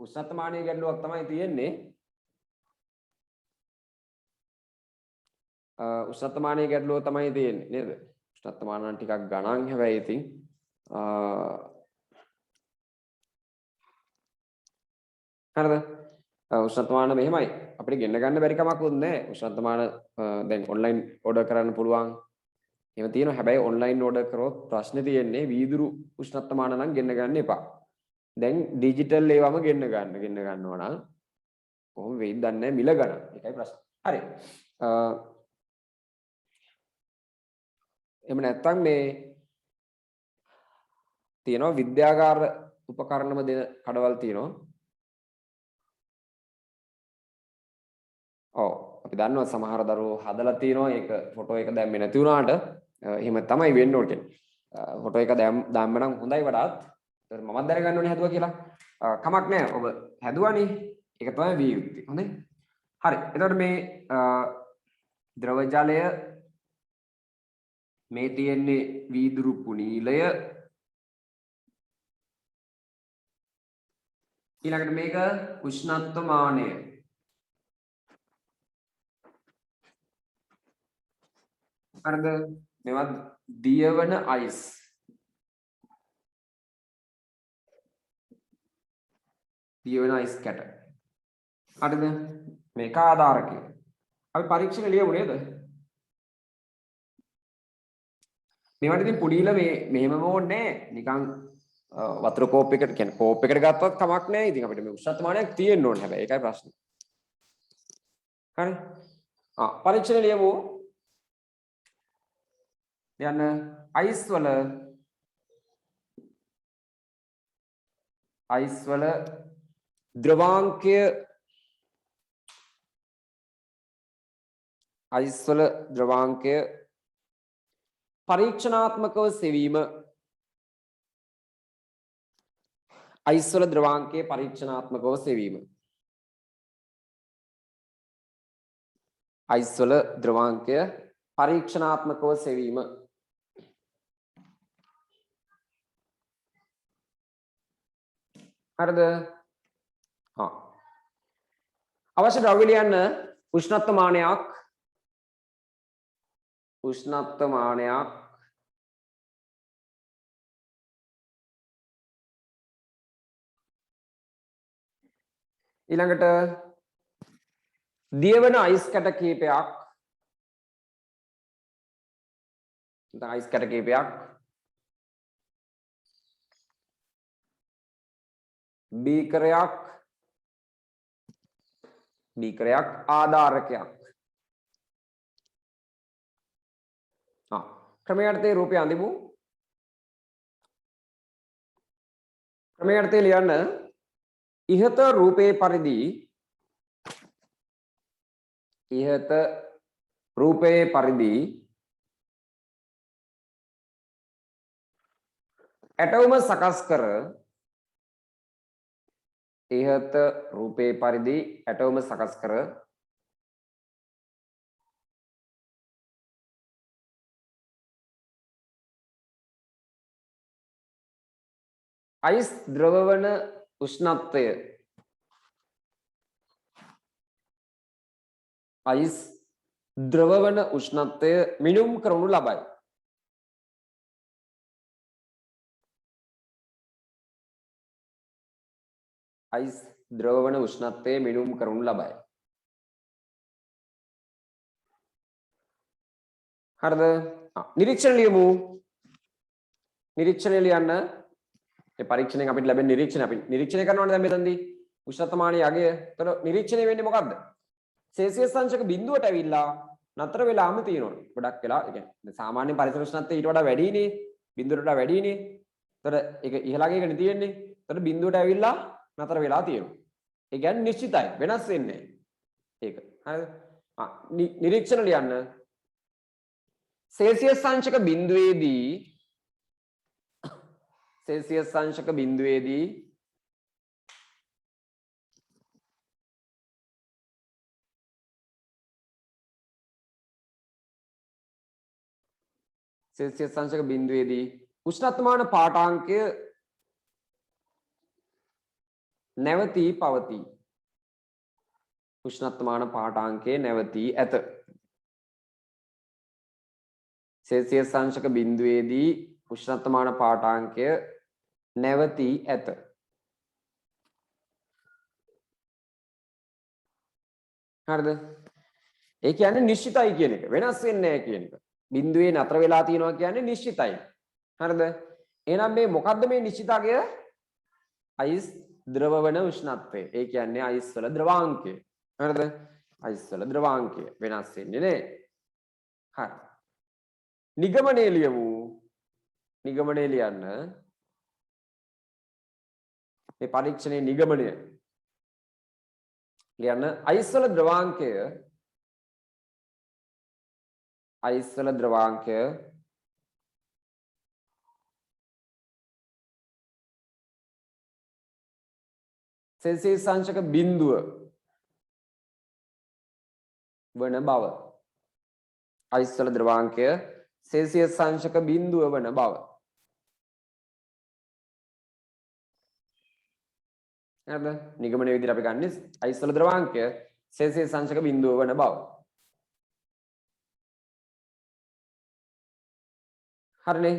උෂ්ණත්වමානයේ ගැටලුවක් තමයි තියෙන්නේ. උෂ්ණත්වමානයේ ගැටලුව තමයි තියෙන්නේ නේද? උෂ්ණත්වමාන නම් ටිකක් ගණන් හැබැයි ඉතින් හරිද? උෂ්ණත්වමාන මෙහෙමයි. අපිට ගෙන්න ගන්න බැරි කමක් නැහැ. උෂ්ණත්වමාන දැන් ඔන්ලයින් ඕඩර් කරන්න පුළුවන්. එහෙම තියෙනවා. හැබැයි ඔන්ලයින් ඕඩර් කරොත් ප්‍රශ්නේ තියෙන්නේ වීදුරු උෂ්ණත්වමාන නම් ගෙන්න ගන්න එපා. දැන් ඩිජිටල් ඒවම ගෙන්න ගන්නවා නම් කොහොම වෙයිද දන්නේ නැහැ මිල ගන්න. ඒකයි ප්‍රශ්නේ. හරි. එහෙම නැත්නම් මේ තියෙනවා විද්‍යාගාර උපකරණම දෙන කඩවල් තියෙනවා. ඔව් අපි දන්නවා සමහර දරුවෝ හදලා තියෙනවා ඒක ෆොටෝ එක දැම්මේ නැති වුණාට එහෙම තමයි වෙන්න ඕනේ. ෆොටෝ එක දැම්ම නම් හොඳයි වඩාත්. ඒත් මමත් දැනගන්න ඕනේ හැදුවා කියලා. කමක් නැහැ. ඔබ හැදුවානේ. ඒක තමයි විය යුත්තේ. හොඳයි. හරි. එතකොට මේ ද්‍රව ජලය මේ තියෙන්නේ වීදුරු පුනීලය. ඊළඟට මේක උෂ්ණත්ව මානය. හරිද? මේවා දියවන අයිස්. දියවන අයිස් කැට. හරිද? මේක ආධාරකය. අපි පරීක්ෂණ ලියමු නේද? මේවට ඉතින් පුඩීල මෙහෙමම ඕනේ නිකන් වතුර කෝප් එකට කියන්නේ කෝප් එකට ගත්තත් කමක් නැහැ. ඉතින් අපිට මේ උෂ්ණත්ව මානයක් තියෙන්න ඕනේ හැබැයි ඒකයි ප්‍රශ්නේ. හරි. පරීක්ෂණ ලියමු. යන්න අයිස් වල ද්‍රවාංකය පරීක්ෂණාත්මකව සෙවීම. අයිස් වල ද්‍රවාංකයේ පරීක්ෂණාත්මකව සෙවීම. අයිස් වල ද්‍රවාංකය පරීක්ෂණාත්මකව සෙවීම. හරිද? අවශ්‍ය ද්‍රව්‍ය ලියන්න උෂ්ණත්ව මානයක් ඊළඟට දියවන අයිස් කැට කීපයක් බීකරයක් ආධාරකයක්. ක්‍රමයටතේ රූපය අඳිමු. ක්‍රමයටතේ ලියන්න ඉහත රූපේ පරිදි ඇටවුම සකස් කර අයිස් ද්‍රවවන උෂ්ණත්වය මිනුම් කරනු ලබයි. අයිස් ද්‍රවවන උෂ්ණත්වය මිනුම් කරනු ලබයි. හරිද? නිරීක්ෂණ ලියමු. නිරීක්ෂණය ලියන්න. මේ පරීක්ෂණයෙන් අපිට ලැබෙන නිරීක්ෂණ අපි නිරීක්ෂණය කරනවානේ දැන් මෙතනදී උෂ්ණත්ව මානයේ අගය. එතන නිරීක්ෂණය වෙන්නේ මොකද්ද? සෙල්සියස් අංශක බිඳුවට ඇවිල්ලා නතර වෙලාම තියෙනවා. ගොඩක් වෙලා ඒ කියන්නේ සාමාන්‍ය පරිසර උෂ්ණත්වය ඊට වඩා වැඩිනේ. බිඳුවට වඩා වැඩිනේ. එතන ඒක ඉහළගේ එකනේ තියෙන්නේ. එතන බිඳුවට ඇවිල්ලා නතර වෙලා තියෙනවා. ඒ කියන්නේ නිශ්චිතයි. වෙනස් වෙන්නේ නැහැ. ඒක. හරිද? නිරීක්ෂණ ලියන්න. සෙල්සියස් අංශක බිඳුවේදී උෂ්ණත්වමාන පාඨාංකය නැවතී පවතී. උෂ්ණත්වමාන පාඨාංකය නැවතී ඇත. සෙල්සියස් අංශක බිඳුවේදී උෂ්ණත්වමාන පාඨාංකය නැවතී ඇත. හරිද? ඒ කියන්නේ නිශ්චිතයි කියන එක. වෙනස් වෙන්නේ නැහැ කියන එක. බිඳුවේ නතර වෙලා තියෙනවා කියන්නේ නිශ්චිතයි. හරිද? එහෙනම් මේ මොකද්ද මේ නිශ්චිතගය? අයිස් ද්‍රවවන උෂ්ණත්වය. ඒ කියන්නේ අයිස් වල ද්‍රවාංකය. හරිද? අයිස් වල ද්‍රවාංකය වෙනස් වෙන්නේ නැහැ. හරි. නිගමනයේ ලියමු. නිගමනයේ ලියන්න. මේ පරීක්ෂණයේ නිගමනය ලියන්න. අයිස් වල ද්‍රවාංකය සෙල්සියස් අංශක බිඳුව වන බව. අයිස් වල ද්‍රවාංකය සෙල්සියස් අංශක බිඳුව වන බව. හරිද? නිගමනයේ විදිහට අපි ගන්නේ අයිස් වල ද්‍රවාංකය සෙල්සියස් අංශක බිඳුව වන බව. හරිනේ.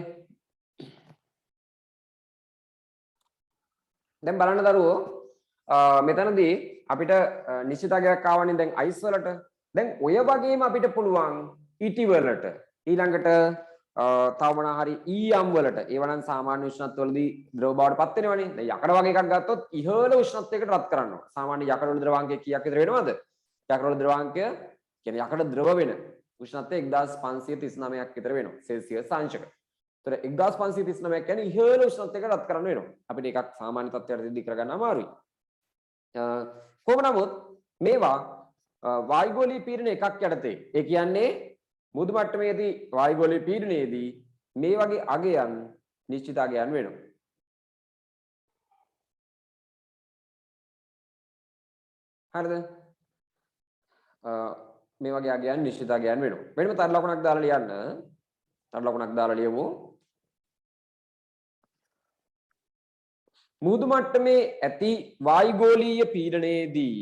දැන් බලන්න දරුවෝ මෙතනදී අපිට නිශ්චිතගයක් ආවනේ දැන් අයිස් වලට. දැන් ඔය වගේම අපිට පුළුවන් ඉටි වලට ඊළඟට තව මොනවා හරි ඊයම් වලට ඒවනම් සාමාන්‍ය උෂ්ණත්වවලදී ද්‍රව බවට පත් වෙනවනේ. දැන් යකඩ වගේ එකක් ගත්තොත් ඉහළ උෂ්ණත්වයකට රත් කරන්න ඕන. සාමාන්‍ය යකඩ වල ද්‍රවාංකය කීයක් විතර වෙනවද? යකඩ වල ද්‍රවාංකය කියන්නේ යකඩ ද්‍රව වෙන උෂ්ණත්වය 1539ක් විතර වෙනවා සෙල්සියස් අංශක. ඒතර 1539ක් කියන්නේ ඉහළ උෂ්ණත්වයකට රත් කරන්න වෙනවා. අපිට එකක් සාමාන්‍ය තත්ත්වයට දිදි කරගන්න අමාරුයි. කොහොම නමුත් මේවා වායුගෝලීය පීඩන එකක් යටතේ ඒ කියන්නේ මුහුදු මට්ටමේදී වායුගෝලීය පීඩනයේදී මේ වගේ අගයන් නිශ්චිත අගයන් වෙනවා. හරිද? මේ වගේ අගයන් නිශ්චිත අගයන් වෙනවා. මෙන්න තර ලකුණක් දාලා ලියන්න. තර ලකුණක් දාලා ලියමු. මුහුදු මට්ටමේ ඇති වායුගෝලීය පීඩනයේදී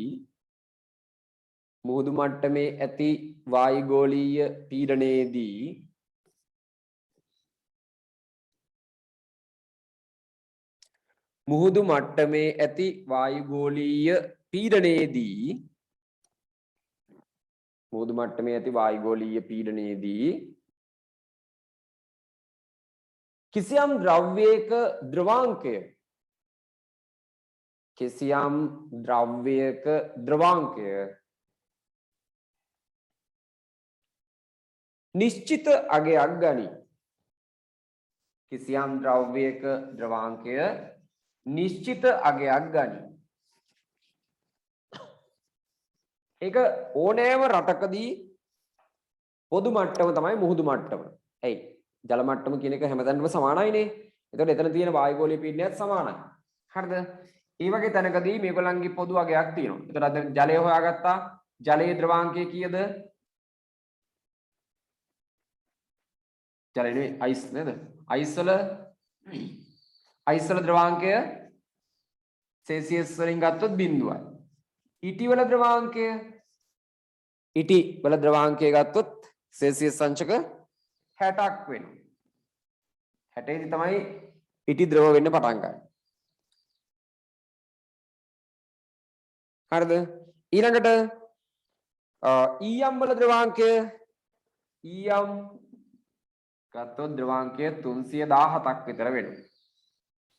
මුහුදු මට්ටමේ ඇති වායුගෝලීය පීඩනයේදී මුහුදු මට්ටමේ ඇති වායුගෝලීය පීඩනයේදී මුහුදු මට්ටමේ ඇති වායුගෝලීය පීඩනයේදී කිසියම් ද්‍රව්‍යයක ද්‍රවාංකය නිශ්චිත අගයක් ගනී. කිසියම් ද්‍රව්‍යයක ද්‍රවාංකය නිශ්චිත අගයක් ගනී. ඒක ඕනෑම රටකදී පොදු මට්ටම තමයි මුහුදු මට්ටම. ඇයි? ජල මට්ටම කියන එක හැමතැනම සමානයිනේ. එතකොට එතන තියෙන වායුගෝලීය පීඩනයත් සමානයි. හරිද? ඒ වගේ තැනකදී මේගොල්ලන්ගේ පොදු අගයක් තියෙනවා. එතකොට අද ජලය හොයාගත්තා. ජලයේ ද්‍රවාංකය කීයද? ජලය නෙවෙයි අයිස් නේද? අයිස් වල ද්‍රවාංකය සෙල්සියස් වලින් ගත්තොත් 0යි. ඉටි වල ද්‍රවාංකය ගත්තොත් සෙල්සියස් අංශක 60ක් වෙනවා. 60 දී තමයි ඉටි ද්‍රව වෙන්න පටන් ගන්නේ. හරිද? ඊළඟට ඊයම් වල ද්‍රවාංකය ඊයම් ගත්තොත් ද්‍රවාංකය 317ක් විතර වෙනවා.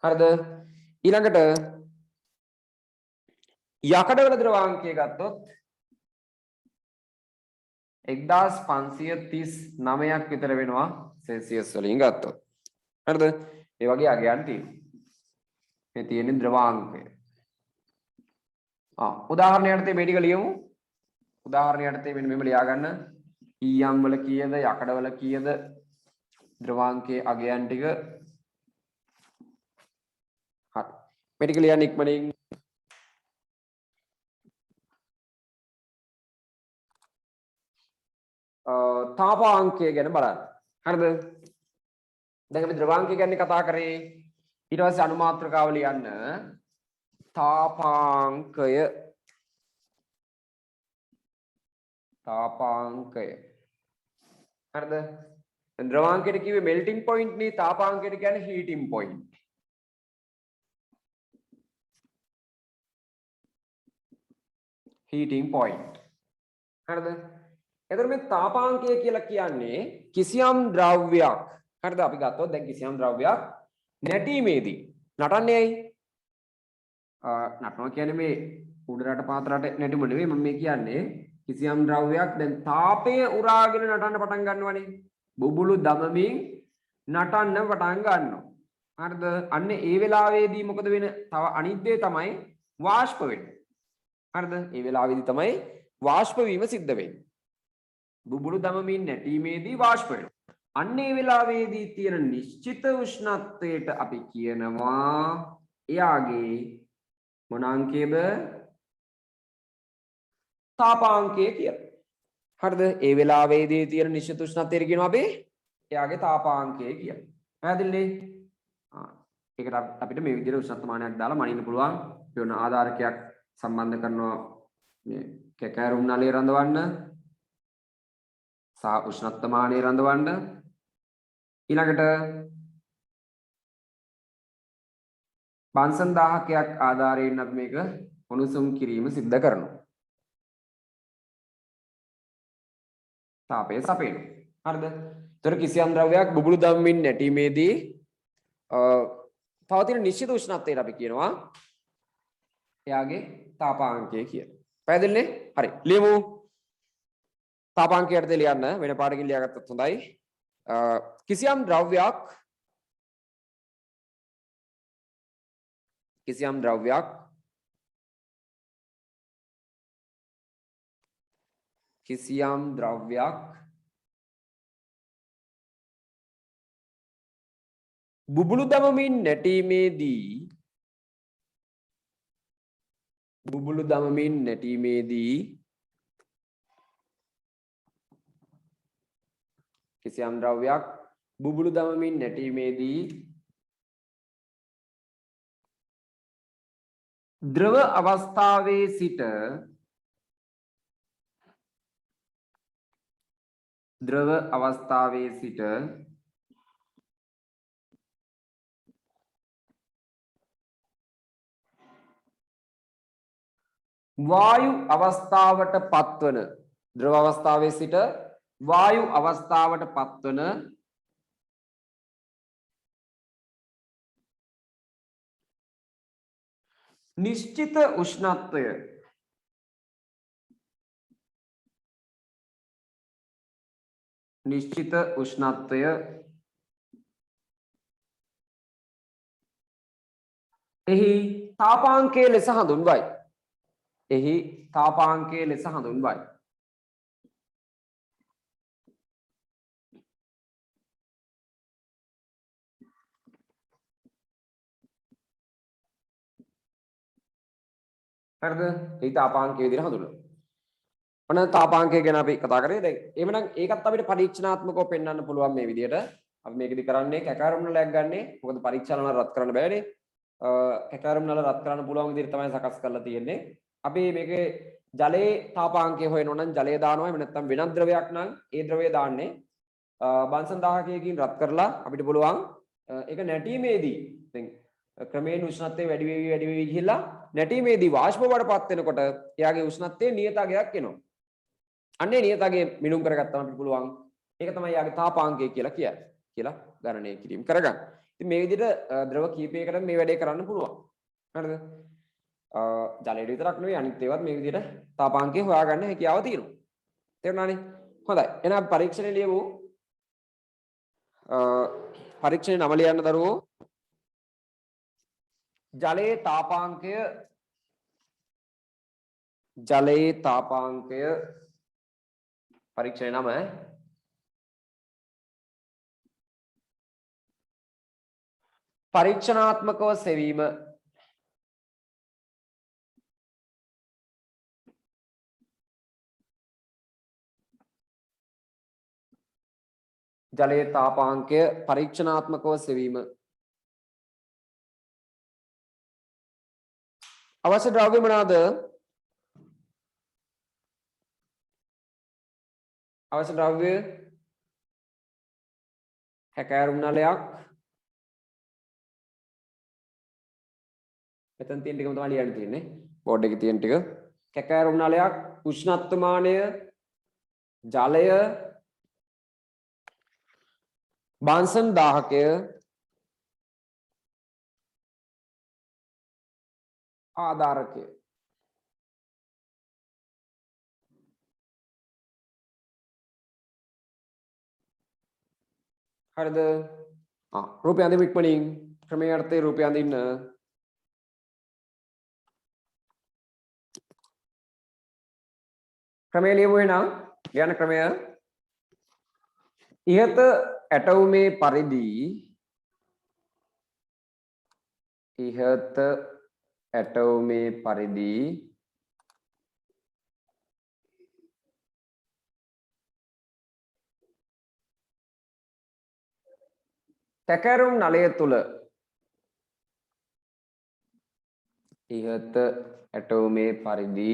හරිද? ඊළඟට යකඩ වල ද්‍රවාංකය ගත්තොත් 1539ක් විතර වෙනවා සෙල්සියස් වලින් ගත්තොත්. හරිද? මේ වගේ අගයන් තියෙනවා. මේ තියෙන ද්‍රවාංකය. උදාහරණයක් මේ ටික ලියමු. උදාහරණයක් මෙන්න මෙහෙම ලියා ගන්න. ඊයම් වල කීයද යකඩ වල කීයද ද්‍රවාංකයේ අගයන් ටික. හරි. මේ ටික ලියන්න ඉක්මනින්. තාපාංකය ගැන බලන්න. හරිද? දැන් අපි ද්‍රවාංකය ගැන කතා කරේ. ඊට පස්සේ අනුමාත්‍රකාව ලියන්න. තාපාංකය හරිද? ද්‍රවාංකයට කිව්වේ මෙල්ටිංగ్ පොයින්ට් නේ. තාපාංකයට කියන්නේ හීටිංగ్ පොයින්ට්. හරිද? එතකොට මේ තාපාංකය කියලා කියන්නේ කිසියම් ද්‍රව්‍යයක්. හරිද? අපි ගත්තොත් දැන් කිසියම් ද්‍රව්‍යයක් නැටීමේදී නටන්නේ ඇයි? නටනවා කියන්නේ මේ උඩරට පාතරට නැටුම නෙවෙයි මම මේ කියන්නේ කිසියම් ද්‍රව්‍යයක් දැන් තාපය උරාගෙන නටන්න පටන් ගන්නවනේ. බුබුලු දමමින් නටන්න පටන් ගන්නවා. හරිද? අන්න ඒ වෙලාවේදී මොකද වෙන? තව අනිත් දේ තමයි වාෂ්ප වෙන්නේ. හරිද? ඒ වෙලාවේදී තමයි වාෂ්ප වීම සිද්ධ වෙන්නේ. බුබුලු දමමින් නැටීමේදී වාෂ්ප වෙනවා. අන්න ඒ වෙලාවේදී තියෙන නිශ්චිත උෂ්ණත්වයට අපි කියනවා එයාගේ මොන අංකයේද? තාපාංකය කියලා. හරිද? ඒ වෙලාවේදී තියෙන නිශ්චිත උෂ්ණත්වයට කියනවා අපි එයාගේ තාපාංකය කියලා. පැහැදිලිනේ? ඒකට අපිට මේ විදිහට උෂ්ණත්වමානයක් දාලා මනින්න පුළුවන්. වෙන ආධාරකයක් සම්බන්ධ කරනවා මේ කැකෑරුම් නලය රඳවන්න සහ උෂ්ණත්වමානය රඳවන්න. ඊළඟට බන්සන් 1000ක් ආධාරයෙන් අපි මේක උණුසුම් කිරීම සිද්ධ කරනවා. තාපය සපයනවා. හරිද? ඒතර කිසියම් ද්‍රව්‍යයක් බුබුලු දමමින් නැටීමේදී පවතින නිශ්චිත උෂ්ණත්වයට අපි කියනවා එයාගේ තාපාංකය කියලා. පැහැදිලිනේ? හරි. ලියමු. තාපාංකයට ලියන්න වෙන පාඩකින් ලියාගත්තත් හොඳයි. කිසියම් ද්‍රව්‍යයක් බුබුලු දමමින් නැටීමේදී කිසියම් ද්‍රව්‍යයක් බුබුලු දමමින් නැටීමේදී ද්‍රව අවස්ථාවේ සිට වායු අවස්ථාවට පත්වන ද්‍රව අවස්ථාවේ සිට වායු අවස්ථාවට පත්වන නිශ්චිත උෂ්ණත්වය එහි තාපාංකය ලෙස හඳුන්වයි. හරිද? ඒ තාපාංකය විදිහට හඳුන්වනවා. ඔන්න තාපාංකය ගැන අපි කතා කරේ. දැන් එහෙමනම් ඒකත් අපිට පරීක්ෂණාත්මකව පෙන්වන්න පුළුවන් මේ විදිහට. අපි මේකෙදි කරන්නේ කැකාරුම් නලයක් ගන්නෙ. මොකද පරීක්ෂණ නල රත් කරන්න බෑනේ. කැකාරුම් නල රත් කරන්න පුළුවන් විදිහට තමයි සකස් කරලා තියෙන්නේ. අපි මේකේ ජලයේ තාපාංකය හොයනවා නම් ජලය දානවා. එහෙම නැත්නම් වෙනත් ද්‍රවයක් නම් ඒ ද්‍රවය දාන්නේ. බන්සන් 1000කකින් රත් කරලා අපිට පුළුවන් ඒක නැටීමේදී දැන් ක්‍රමයෙන් උෂ්ණත්වය වැඩි වෙවි ගිහිල්ලා නැටීමේදී වාෂ්ප බවටපත් වෙනකොට එයාගේ උෂ්ණත්වයේ නියතගයක් එනවා. අන්නේ නියතගය මිනුම් කරගත්තම අපිට පුළුවන් ඒක තමයි එයාගේ තාපාංකය කියලා ගණනය කිරීම කරගන්න. ඉතින් මේ විදිහට ද්‍රව කීපයකට මේ වැඩේ කරන්න පුළුවන්. හරිද? ජලයට විතරක් නෙවෙයි අනිත් ඒවාත් මේ විදිහට තාපාංකය හොයාගන්න හැකියාව තියෙනවා. තේරුණානේ? හොඳයි. එහෙනම් පරීක්ෂණය ලියමු. පරීක්ෂණේ නම ලියන්න දරුවෝ. ජලයේ තාපාංකය පරීක්ෂණේ නම පරීක්ෂණාත්මකව සෙවීම. ජලයේ තාපාංකය පරීක්ෂණාත්මකව සෙවීම. අවශ්‍ය ද්‍රව්‍ය මොනවාද? අවශ්‍ය ද්‍රව්‍ය කැකෑරුම් නලයක්. මෙතන තියෙන ටිකම තමයි ලියන්න තියෙන්නේ. බෝඩ් එකේ තියෙන ටික. කැකෑරුම් නලයක්, උෂ්ණත්වමානය, ජලය, බන්සන් 1000කය, ආධාරකය. හරිද? රූපය අඳින්න ඉක්මනින් ක්‍රමයේ අර්ථයේ රූපය අඳින්න. ක්‍රමය ලියමු එහෙනම්. ලියන ක්‍රමය ඉහත ඇටවුමේ පරිදි තැකැරුම් නලය තුල ඉහත ඇටවුමේ පරිදි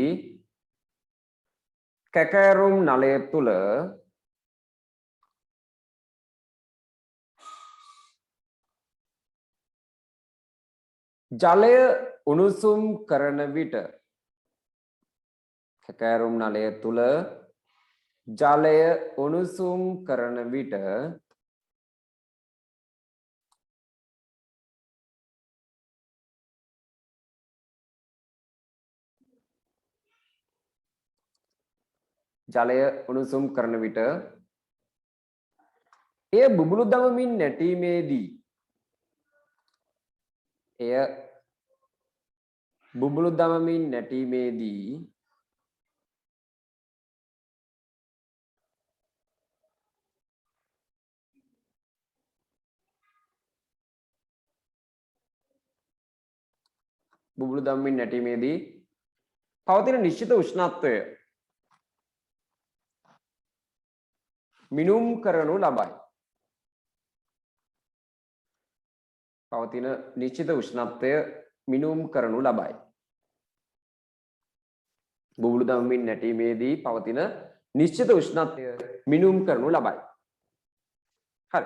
කැකෑරුම් නලය තුල ජලය උණුසුම් කරන විට කැකෑරුම් නලය තුල ජලය උණුසුම් කරන විට ජලය උණුසුම් කරන විට එය බුබුලු දමමින් නැටීමේදී පවතින නිශ්චිත උෂ්ණත්වය මිනුම් කරනු ලබයි. පවතින නිශ්චිත උෂ්ණත්වය මිනුම් කරනු ලබයි. බුබුලු දමමින් නැටීමේදී පවතින නිශ්චිත උෂ්ණත්වය මිනුම් කරනු ලබයි. හරි.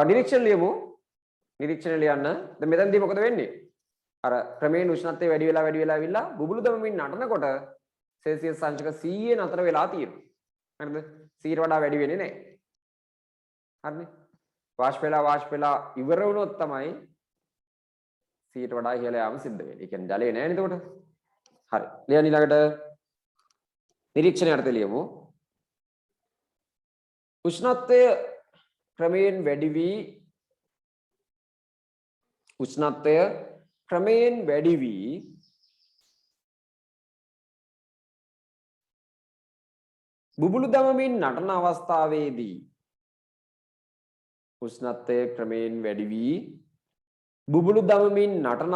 නිරීක්ෂණ ලියමු. නිරීක්ෂණ ලියන්න. දැන් මෙතනදී මොකද වෙන්නේ? අර ක්‍රමයෙන් උෂ්ණත්වය වැඩි වෙලා ඇවිල්ලා බුබුලු දමමින් නටනකොට සෙල්සියස් අංශක 100 නතර වෙලා තියෙනවා. හරිද? 100ට වඩා වැඩි වෙන්නේ නැහැ. හරිනේ? වාෂ්ප වෙලා ඉවර වුණොත් තමයි 100ට වඩා ඉහළ යාම සිද්ධ වෙන්නේ. ඒ කියන්නේ ජලය නැහැ නේද එතකොට? හරි. ලියන්න ඊළඟට නිරීක්ෂණය අර්ථය ලියමු. උෂ්ණත්වය ක්‍රමයෙන් වැඩි වී බුබුලු දමමින් නටන අවස්ථාවේදී උෂ්ණත්වය ක්‍රමයෙන් වැඩි වී බුබුලු දමමින් නටන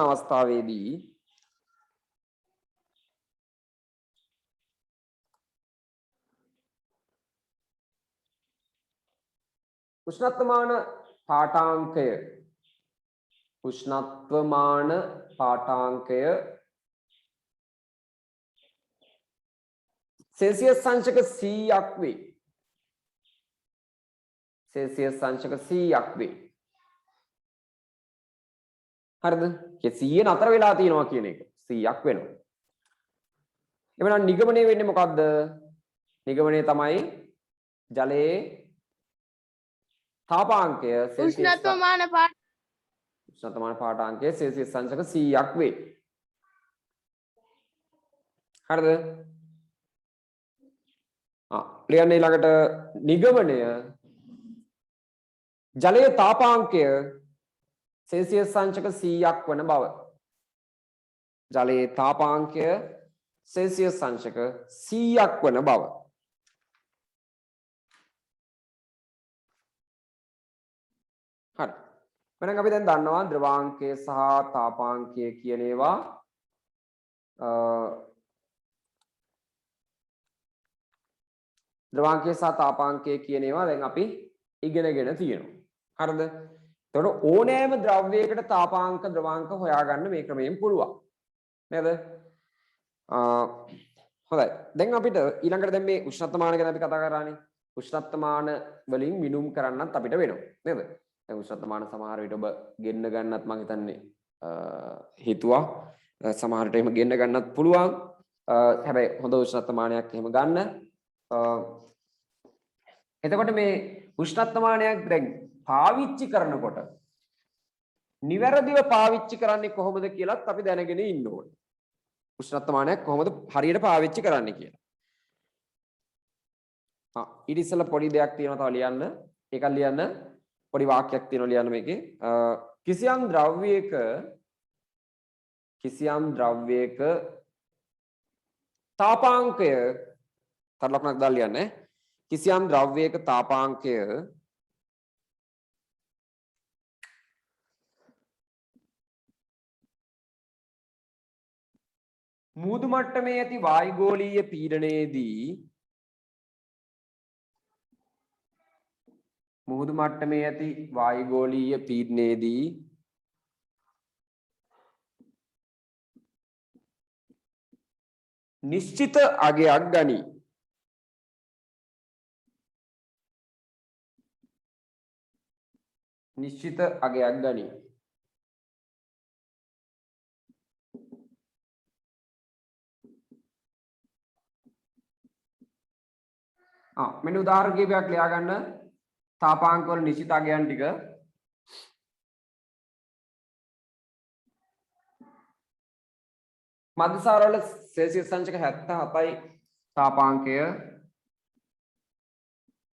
අවස්ථාවේදී උෂ්ණත්වමාන පාඨාංකය සෙල්සියස් අංශක 100ක් වේ. සෙල්සියස් අංශක 100ක් වේ. හරිද? ඒ 100 නතර වෙලා තියෙනවා කියන එක 100ක් වෙනවා. එවනම් නිගමනය වෙන්නේ මොකද්ද? නිගමනය තමයි ජලයේ තාපාංකය උෂ්ණත්වමාන පාඨාංකය සෙල්සියස් අංශක 100ක් වේ. හරිද? ලියන්න ඊළඟට නිගමනය ජලයේ තාපාංකය සෙල්සියස් අංශක 100ක් වන බව. ජලයේ තාපාංකය සෙල්සියස් අංශක 100ක් වන බව. හරි. එහෙනම් අපි දැන් දන්නවා ද්‍රවාංකය සහ තාපාංකය කියන ඒවා ද්‍රවාංකය සහ තාපාංකය කියන ඒවා දැන් අපි ඉගෙනගෙන තියෙනවා. හරිද? එතකොට ඕනෑම ද්‍රව්‍යයකට තාපාංක ද්‍රවාංක හොයාගන්න මේ ක්‍රමයෙන් පුළුවන්. නේද? හොඳයි. දැන් අපිට ඊළඟට දැන් මේ උෂ්ණත්වමාන ගැන අපි කතා කරානේ. උෂ්ණත්වමාන වලින් මිනුම් කරන්නත් අපිට වෙනවා. නේද? දැන් උෂ්ණත්වමාන සමහර විට ඔබ ගෙන්න ගන්නත් මම හිතන්නේ හිතුවා. සමහර විට එහෙම ගෙන්න ගන්නත් පුළුවන්. හැබැයි හොඳ උෂ්ණත්වමානයක් එහෙම ගන්න. එතකොට මේ උෂ්ණත්වමානයක් දැන් පාවිච්චි කරනකොට නිවැරදිව පාවිච්චි කරන්නේ කොහොමද කියලාත් අපි දැනගෙන ඉන්න ඕනේ. උෂ්ණත්වමානයක් කොහොමද හරියට පාවිච්චි කරන්න කියලා. ඊට ඉස්සෙල්ලා පොඩි දෙයක් තියෙනවා තව ලියන්න. ඒකක් ලියන්න. පොඩි වාක්‍යයක් තියෙනවා ලියන්න මේකේ. කිසියම් ද්‍රව්‍යයක තාපාංකය තර ලකුණක් දාලා ලියන්න. කිසියම් ද්‍රව්‍යයක තාපාංකය මුහුදු මට්ටමේ ඇති වායුගෝලීය පීඩනයේදී නිශ්චිත අගයක් ගනී. මෙන්න උදාහරණ කීපයක් ලියා ගන්න. තාපාංක වල නිශ්චිත අගයන් ටික. මධ්‍යසාර වල සෙල්සියස් අංශක 77යි තාපාංකය.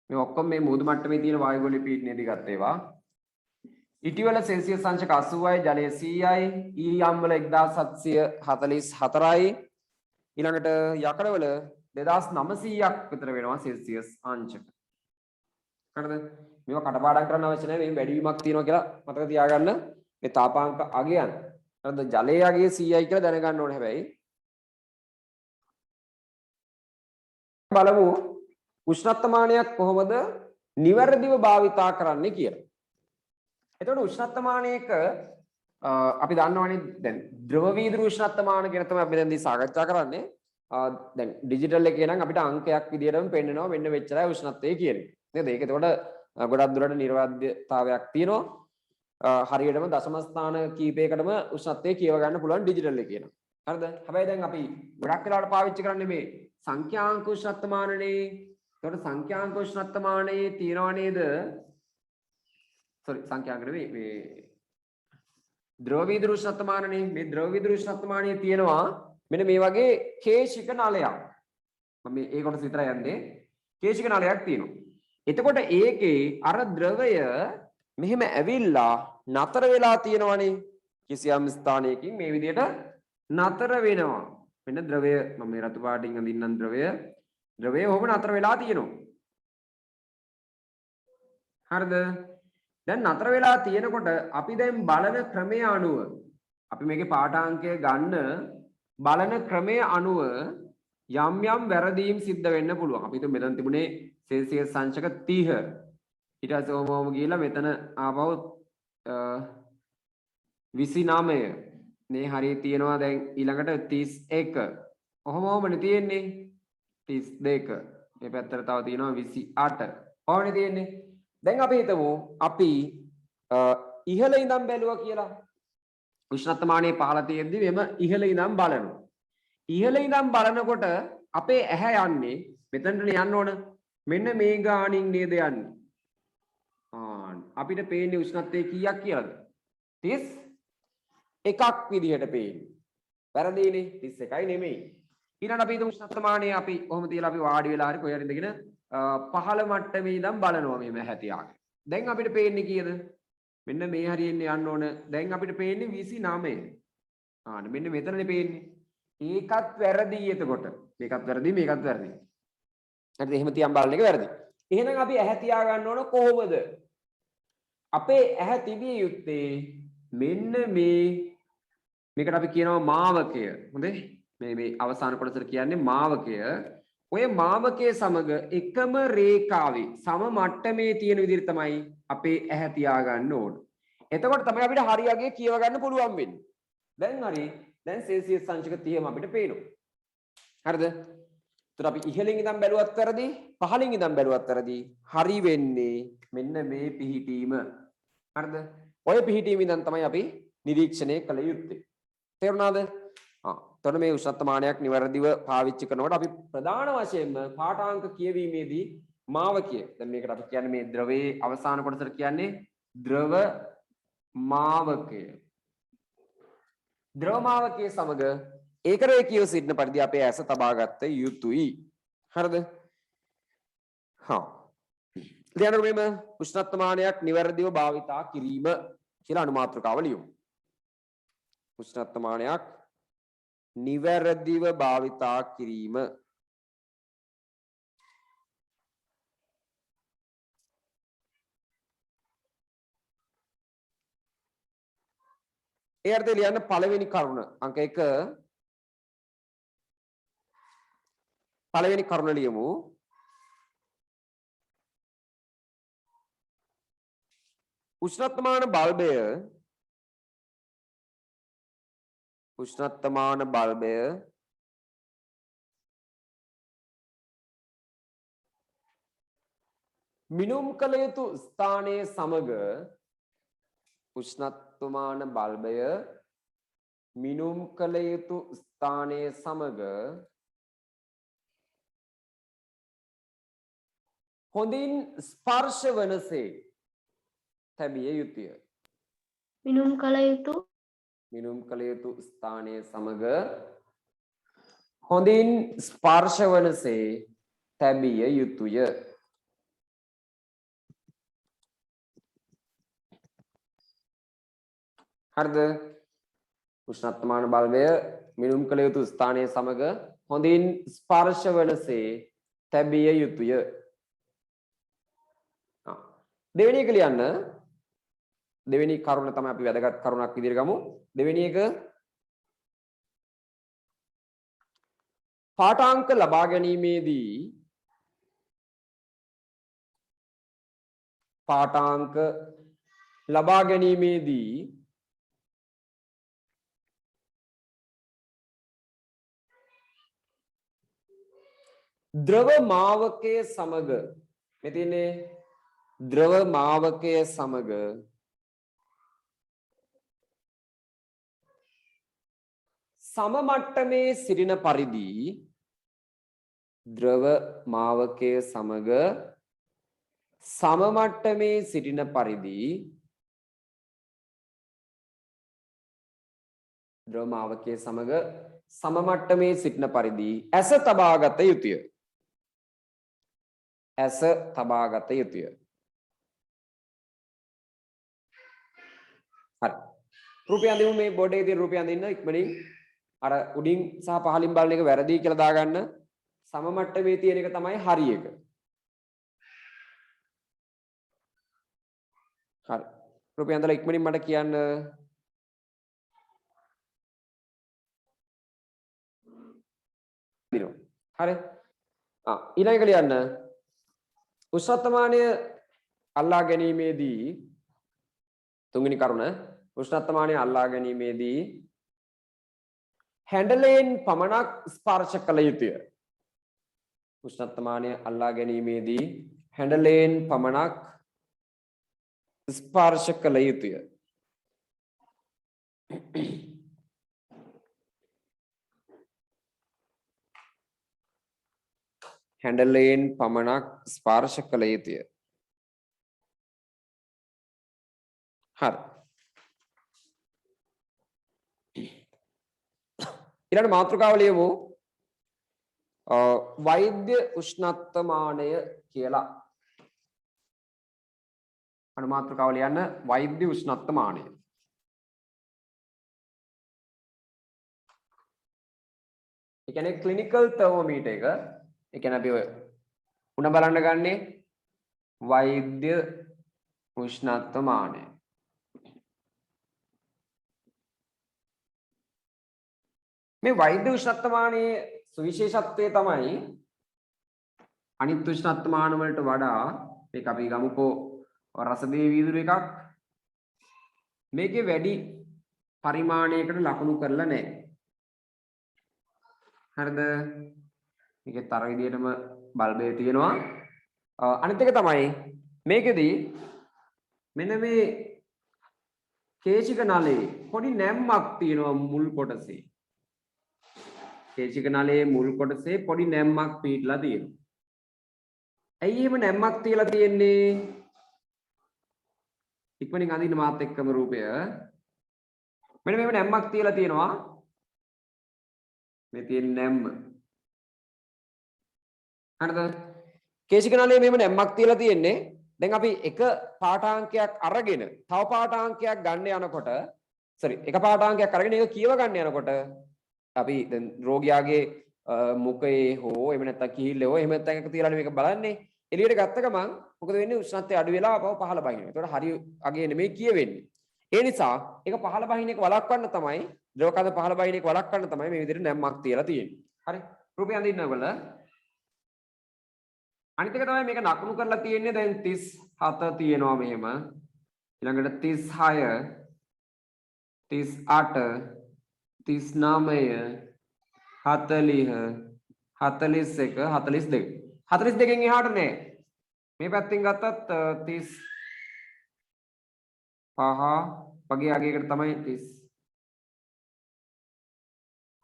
මේ ඔක්කොම මේ මුහුදු මට්ටමේ තියෙන වායුගෝලීය පීඩනයේදී ගත්ත ඒවා. ඉටි වල සෙල්සියස් අංශක 80යි, ජලයේ 100යි, ඊයම් වල 1744යි. ඊළඟට යකඩ වල 2900ක් විතර වෙනවා සෙල්සියස් අංශක. හරිද? මේවා කටපාඩම් කරන්න අවශ්‍ය නැහැ. මේ වැඩිවීමක් තියෙනවා කියලා මතක තියාගන්න. මේ තාපාංක අගයන්. හරිද? ජලයේ අගය 100යි කියලා දැනගන්න ඕනේ හැබැයි. බලමු උෂ්ණත්වමානයක් කොහොමද නිවැරදිව භාවිතා කරන්නේ කියලා. එතකොට උෂ්ණත්වමානයක අපි දන්නවනේ දැන් ද්‍රව වීදුරු උෂ්ණත්වමාන ගැන තමයි අපි දැන් සාකච්ඡා කරන්නේ. දැන් ඩිජිටල් එකේ නම් අපිට අංකයක් විදියටම පෙන්නනවා මෙන්න මෙච්චරයි උෂ්ණත්වය කියන්නේ. නේද? ඒක එතකොට ගොඩක් දුරට නිර්වාද්‍යතාවයක් තියෙනවා. හරියටම දශම ස්ථාන කීපයකටම උෂ්ණත්වය කියව ගන්න පුළුවන් ඩිජිටල් එකේ නම්. හරිද? හැබැයි දැන් අපි ගොඩක් වෙලාවට පාවිච්චි කරන්නේ මේ සංඛ්‍යාංක උෂ්ණත්වමානනේ. එතකොට සංඛ්‍යාංක උෂ්ණත්වමානයේ තියෙනව නේද? සංඛ්‍යාංක නෙවෙයි මේ ද්‍රව වීදුරු උෂ්ණත්වමානනේ. මේ ද්‍රව වීදුරු උෂ්ණත්වමානයේ තියෙනවා මෙන්න මේ වගේ කේශික නලයක්. මම මේ ඒ කොටස විතරයි යන්නේ. කේශික නලයක් තියෙනවා. එතකොට ඒකේ අර ද්‍රවය මෙහෙම ඇවිල්ලා නතර වෙලා තියෙනවනේ. කිසියම් ස්ථානයකින් මේ විදිහට නතර වෙනවා. මෙන්න ද්‍රවය මම මේ රතු පාටින් අඳින්නම් ද්‍රවය ඔහොම නතර වෙලා තියෙනවා. හරිද? දැන් නතර වෙලා තියෙනකොට අපි දැන් බලන ක්‍රමය අනුව අපි මේකේ පාඨාංකය ගන්න බලන ක්‍රමය අනුව යම් යම් වැරදීම් සිද්ධ වෙන්න පුළුවන්. අපි හිතමු මෙතන තිබුණේ සෙල්සියස් අංශක 30. ඊට පස්සේ ඔහොම ගිහලා මෙතන ආපහු 29. මේ හරිය තියෙනවා දැන් ඊළඟට 31. ඔහොමනේ තියෙන්නේ 32. මේ පැත්තට තව තියෙනවා 28. ඔහොමනේ තියෙන්නේ. දැන් අපි හිතමු අපි ඉහළ ඉඳන් බැලුවා කියලා. උෂ්ණත්වමානයේ පහළ තියෙද්දි මෙම ඉහළ ඉඳන් බලනවා. ඉහළ ඉඳන් බලනකොට අපේ ඇහැ යන්නේ මෙතනට යන්න ඕන. මෙන්න මේ ගානින් නේද යන්නේ. අපිට පේන්නේ උෂ්ණත්වය කීයක් කියලාද? 31ක් විදිහට පේන්නේ. වැරදීනේ 31යි නෙමෙයි. ඊළඟ අපි හිතමු උෂ්ණත්වමානයේ අපි කොහොම තියලා අපි වාඩි වෙලා හරි කොහේ හරි ඉඳගෙන පහළ මට්ටමේ ඉඳන් බලනවා මේ හැතියාගෙන. දැන් අපිට පේන්නේ කීයද? මෙන්න මේ හරියෙන් යන්න ඕන. දැන් අපිට පේන්නේ 29. මෙන්න මෙතනනේ පේන්නේ. ඒකත් වැරදි එතකොට. මේකත් වැරදි මේකත් වැරදි. හරිද? එහෙම තියන් බලන එක වැරදි. එහෙනම් අපි ඇහැ තියා ගන්න ඕන කොහොමද? අපේ ඇහැ තිබිය යුත්තේ මෙන්න මේකට අපි කියනවා මාවකය. හොඳේ? මේ අවසාන කොටසට කියන්නේ මාවකය. ඔය මාවකයේ සමග එකම රේඛාවේ සම මට්ටමේ තියෙන විදිහට තමයි අපේ ඇහැ තියා ගන්න ඕන. එතකොට තමයි අපිට හරියගේ කියව ගන්න පුළුවන් වෙන්නේ. දැන් හරි. දැන් සෙල්සියස් අංශක 30ම අපිට පේනවා. හරිද? එතකොට අපි ඉහළින් ඉඳන් බැලුවත් වැරදි, පහළින් ඉඳන් බැලුවත් වැරදි. හරි වෙන්නේ මෙන්න මේ පිහිටීම. හරිද? ඔය පිහිටීම ඉඳන් තමයි අපි නිරීක්ෂණය කළ යුත්තේ. තේරුණාද? එතකොට මේ උෂ්ණත්වමානයක් නිවැරදිව පාවිච්චි කරනකොට අපි ප්‍රධාන වශයෙන්ම පාඨාංක කියවීමේදී මාවකය. දැන් මේකට අපි කියන්නේ මේ ද්‍රවයේ අවසාන කොටසට කියන්නේ ද්‍රව මාවකය. ද්‍රව මාවකයේ සමග ඒක රේඛීයව සිටින පරිදි අපේ ඇස තබා ගත යුතුයි. හරිද? හා. ඊළඟට මෙම උෂ්ණත්වමානයක් නිවැරදිව භාවිතා කිරීම කියලා අනුමාත්‍රකාව ලියමු. උෂ්ණත්වමානයක් නිවැරදිව භාවිතා කිරීම. ඒ අර්ථය ලියන්න පළවෙනි කරුණ අංක 1 පළවෙනි කරුණ ලියමු. උෂ්ණත්වමාන බල්බය මිනුම් කළ යුතු ස්ථානයේ සමග උෂ්ණත්වමාන බල්බය මිනුම් කළ යුතු ස්ථානයේ සමග හොඳින් ස්පර්ශ වනසේ තැබිය යුතුය. මිනුම් කළ යුතු ස්ථානයේ සමග හොඳින් ස්පර්ශ වනසේ තැබිය යුතුය. හරිද? උෂ්ණත්වමාන බල්බය මිනුම් කළ යුතු ස්ථානයේ සමග හොඳින් ස්පර්ශ වනසේ තැබිය යුතුය. දෙවෙනි එක ලියන්න. දෙවෙනි කරුණ තමයි අපි වැදගත් කරුණක් විදිහට ගමු. දෙවෙනි එක පාඨාංක ලබා ගැනීමේදී ද්‍රව මාවකය සමග මෙතනේ ද්‍රව මාවකය සමග සම මට්ටමේ සිටින පරිදි ද්‍රව මාවකය සමග සම මට්ටමේ සිටින පරිදි ද්‍රව මාවකය සමග සම මට්ටමේ සිටින පරිදි ඇස තබාගත යුතුය. ඇස තබාගත යුතුය. හරි. රූපය අඳිමු. මේ බෝඩ් එකේ තියෙන රූපය අඳින්න ඉක්මනින්. අර උඩින් සහ පහලින් බලන එක වැරදි කියලා දාගන්න. සම මට්ටමේ තියෙන එක තමයි හරි එක. හරි. රූපය අඳලා ඉක්මනින් මට කියන්න. හරි. ඊළඟ එක ලියන්න. උෂ්ණත්වමානය අල්ලා ගැනීමේදී තුන්වෙනි කරුණ උෂ්ණත්වමානය අල්ලා ගැනීමේදී හැන්ඩලයෙන් පමණක් ස්පර්ශ කළ යුතුය. උෂ්ණත්වමානය අල්ලා ගැනීමේදී හැන්ඩලයෙන් පමණක් ස්පර්ශ කළ යුතුය. හැන්ඩලයෙන් පමණක් ස්පර්ශ කළ යුතුය. හරි. ඊළඟ මාතෘකාව ලියමු. වෛද්‍ය උෂ්ණත්වමානය කියලා. අනුමාත්‍රකාව ලියන්න වෛද්‍ය උෂ්ණත්වමානය. ඒ කියන්නේ ක්ලිනිකල් තර්මෝමීටර් එක. ඒ කියන්නේ අපි උණ බලන්න ගන්නේ වෛද්‍ය උෂ්ණත්වමානය. මේ වෛද්‍ය උෂ්ණත්වමානයේ සුවිශේෂත්වය තමයි අනිත් උෂ්ණත්වමාන වලට වඩා මේක අපි ගමුකෝ රසදේ වීදුරු එකක්. මේකේ වැඩි පරිමාණයකට ලකුණු කරලා නැහැ. හරිද? මේකේ තර විදියටම බල්බය තියෙනවා. අනිත් එක තමයි මේකෙදී මෙන්න මේ කේශික නලයේ පොඩි නැම්මක් තියෙනවා මුල් කොටසේ. කේශික නලයේ මුල් කොටසේ පොඩි නැම්මක් පීටලා තියෙනවා. ඇයි එහෙම නැම්මක් තියලා තියෙන්නේ? ඉක්මනින් අඳින්න මාත් එක්කම රූපය. මෙන්න මේව නැම්මක් තියලා තියෙනවා. මේ තියෙන නැම්ම. හරිද? කේශික නාලයේ මෙහෙම නැම්මක් තියලා තියෙන්නේ. දැන් අපි එක පාඨාංකයක් අරගෙන තව පාඨාංකයක් ගන්න යනකොට එක පාඨාංකයක් අරගෙන ඒක කියව ගන්න යනකොට අපි දැන් රෝගියාගේ මුඛයේ හෝ එහෙම නැත්නම් කිහිල්ලේ හෝ එහෙම නැත්නම් එක තියලානේ මේක බලන්නේ. එළියට ගත්ත ගමන් මොකද වෙන්නේ? උෂ්ණත්වය අඩු වෙලා අපව පහළ බහිනවා. ඒතකොට හරි අගේ නෙමෙයි කියවෙන්නේ. ඒ නිසා ඒක පහළ බහින එක වළක්වන්න තමයි ද්‍රව කඳ පහළ බහින එක වළක්වන්න තමයි මේ විදිහට නැම්මක් තියලා තියෙන්නේ. හරි? රූපය අඳින්න ඔයගොල්ලෝ. අනිත් එක තමයි මේක නකුණු කරලා තියෙන්නේ දැන් 37 තියෙනවා මෙහෙම. ඊළඟට 36 38 39 40 41 42 42කින් එහාට නෑ. මේ පැත්තෙන් ගත්තත් 35 වගේ අගයකට තමයි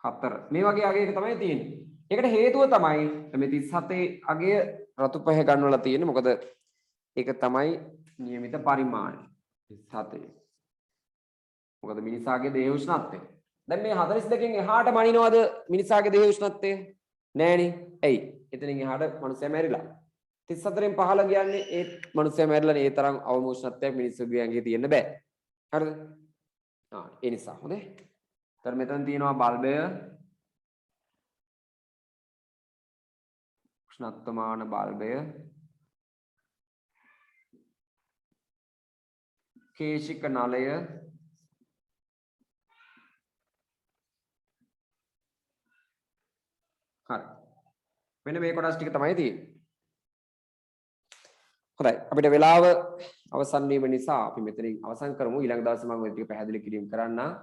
34. මේ වගේ අගයක තමයි තියෙන්නේ. ඒකට හේතුව තමයි මේ 37 අගය රතු පහ ගන්නවලා තියෙන්නේ. මොකද ඒක තමයි નિયમિત පරිමාණය 37. මොකද මිනිසාගේ දේහ උෂ්ණත්වය. දැන් මේ 42කින් එහාට මනිනවද මිනිසාගේ දේහ උෂ්ණත්වය? නෑනේ. ඇයි? එතනින් එහාට මනුස්සයා මැරිලා. 34න් 15 කියන්නේ ඒ මනුස්සයා මැරිලා ඒ තරම් අවම උෂ්ණත්වයක් මිනිස්සුගේ ඇඟේ තියෙන්න බෑ. හරිද? ඒ නිසා හොඳේ. ඊට මෙතන තියෙනවා බල්බය. උෂ්ණත්වමාන බල්බය. කේශික නලය. හරි. මෙන්න මේ කොටස් ටික තමයි තියෙන්නේ. හොඳයි. අපිට වෙලාව අවසන් වීම නිසා අපි මෙතනින් අවසන් කරමු. ඊළඟ දවසේ මම ඔය ටික පැහැදිලි කිරීම කරන්නම්.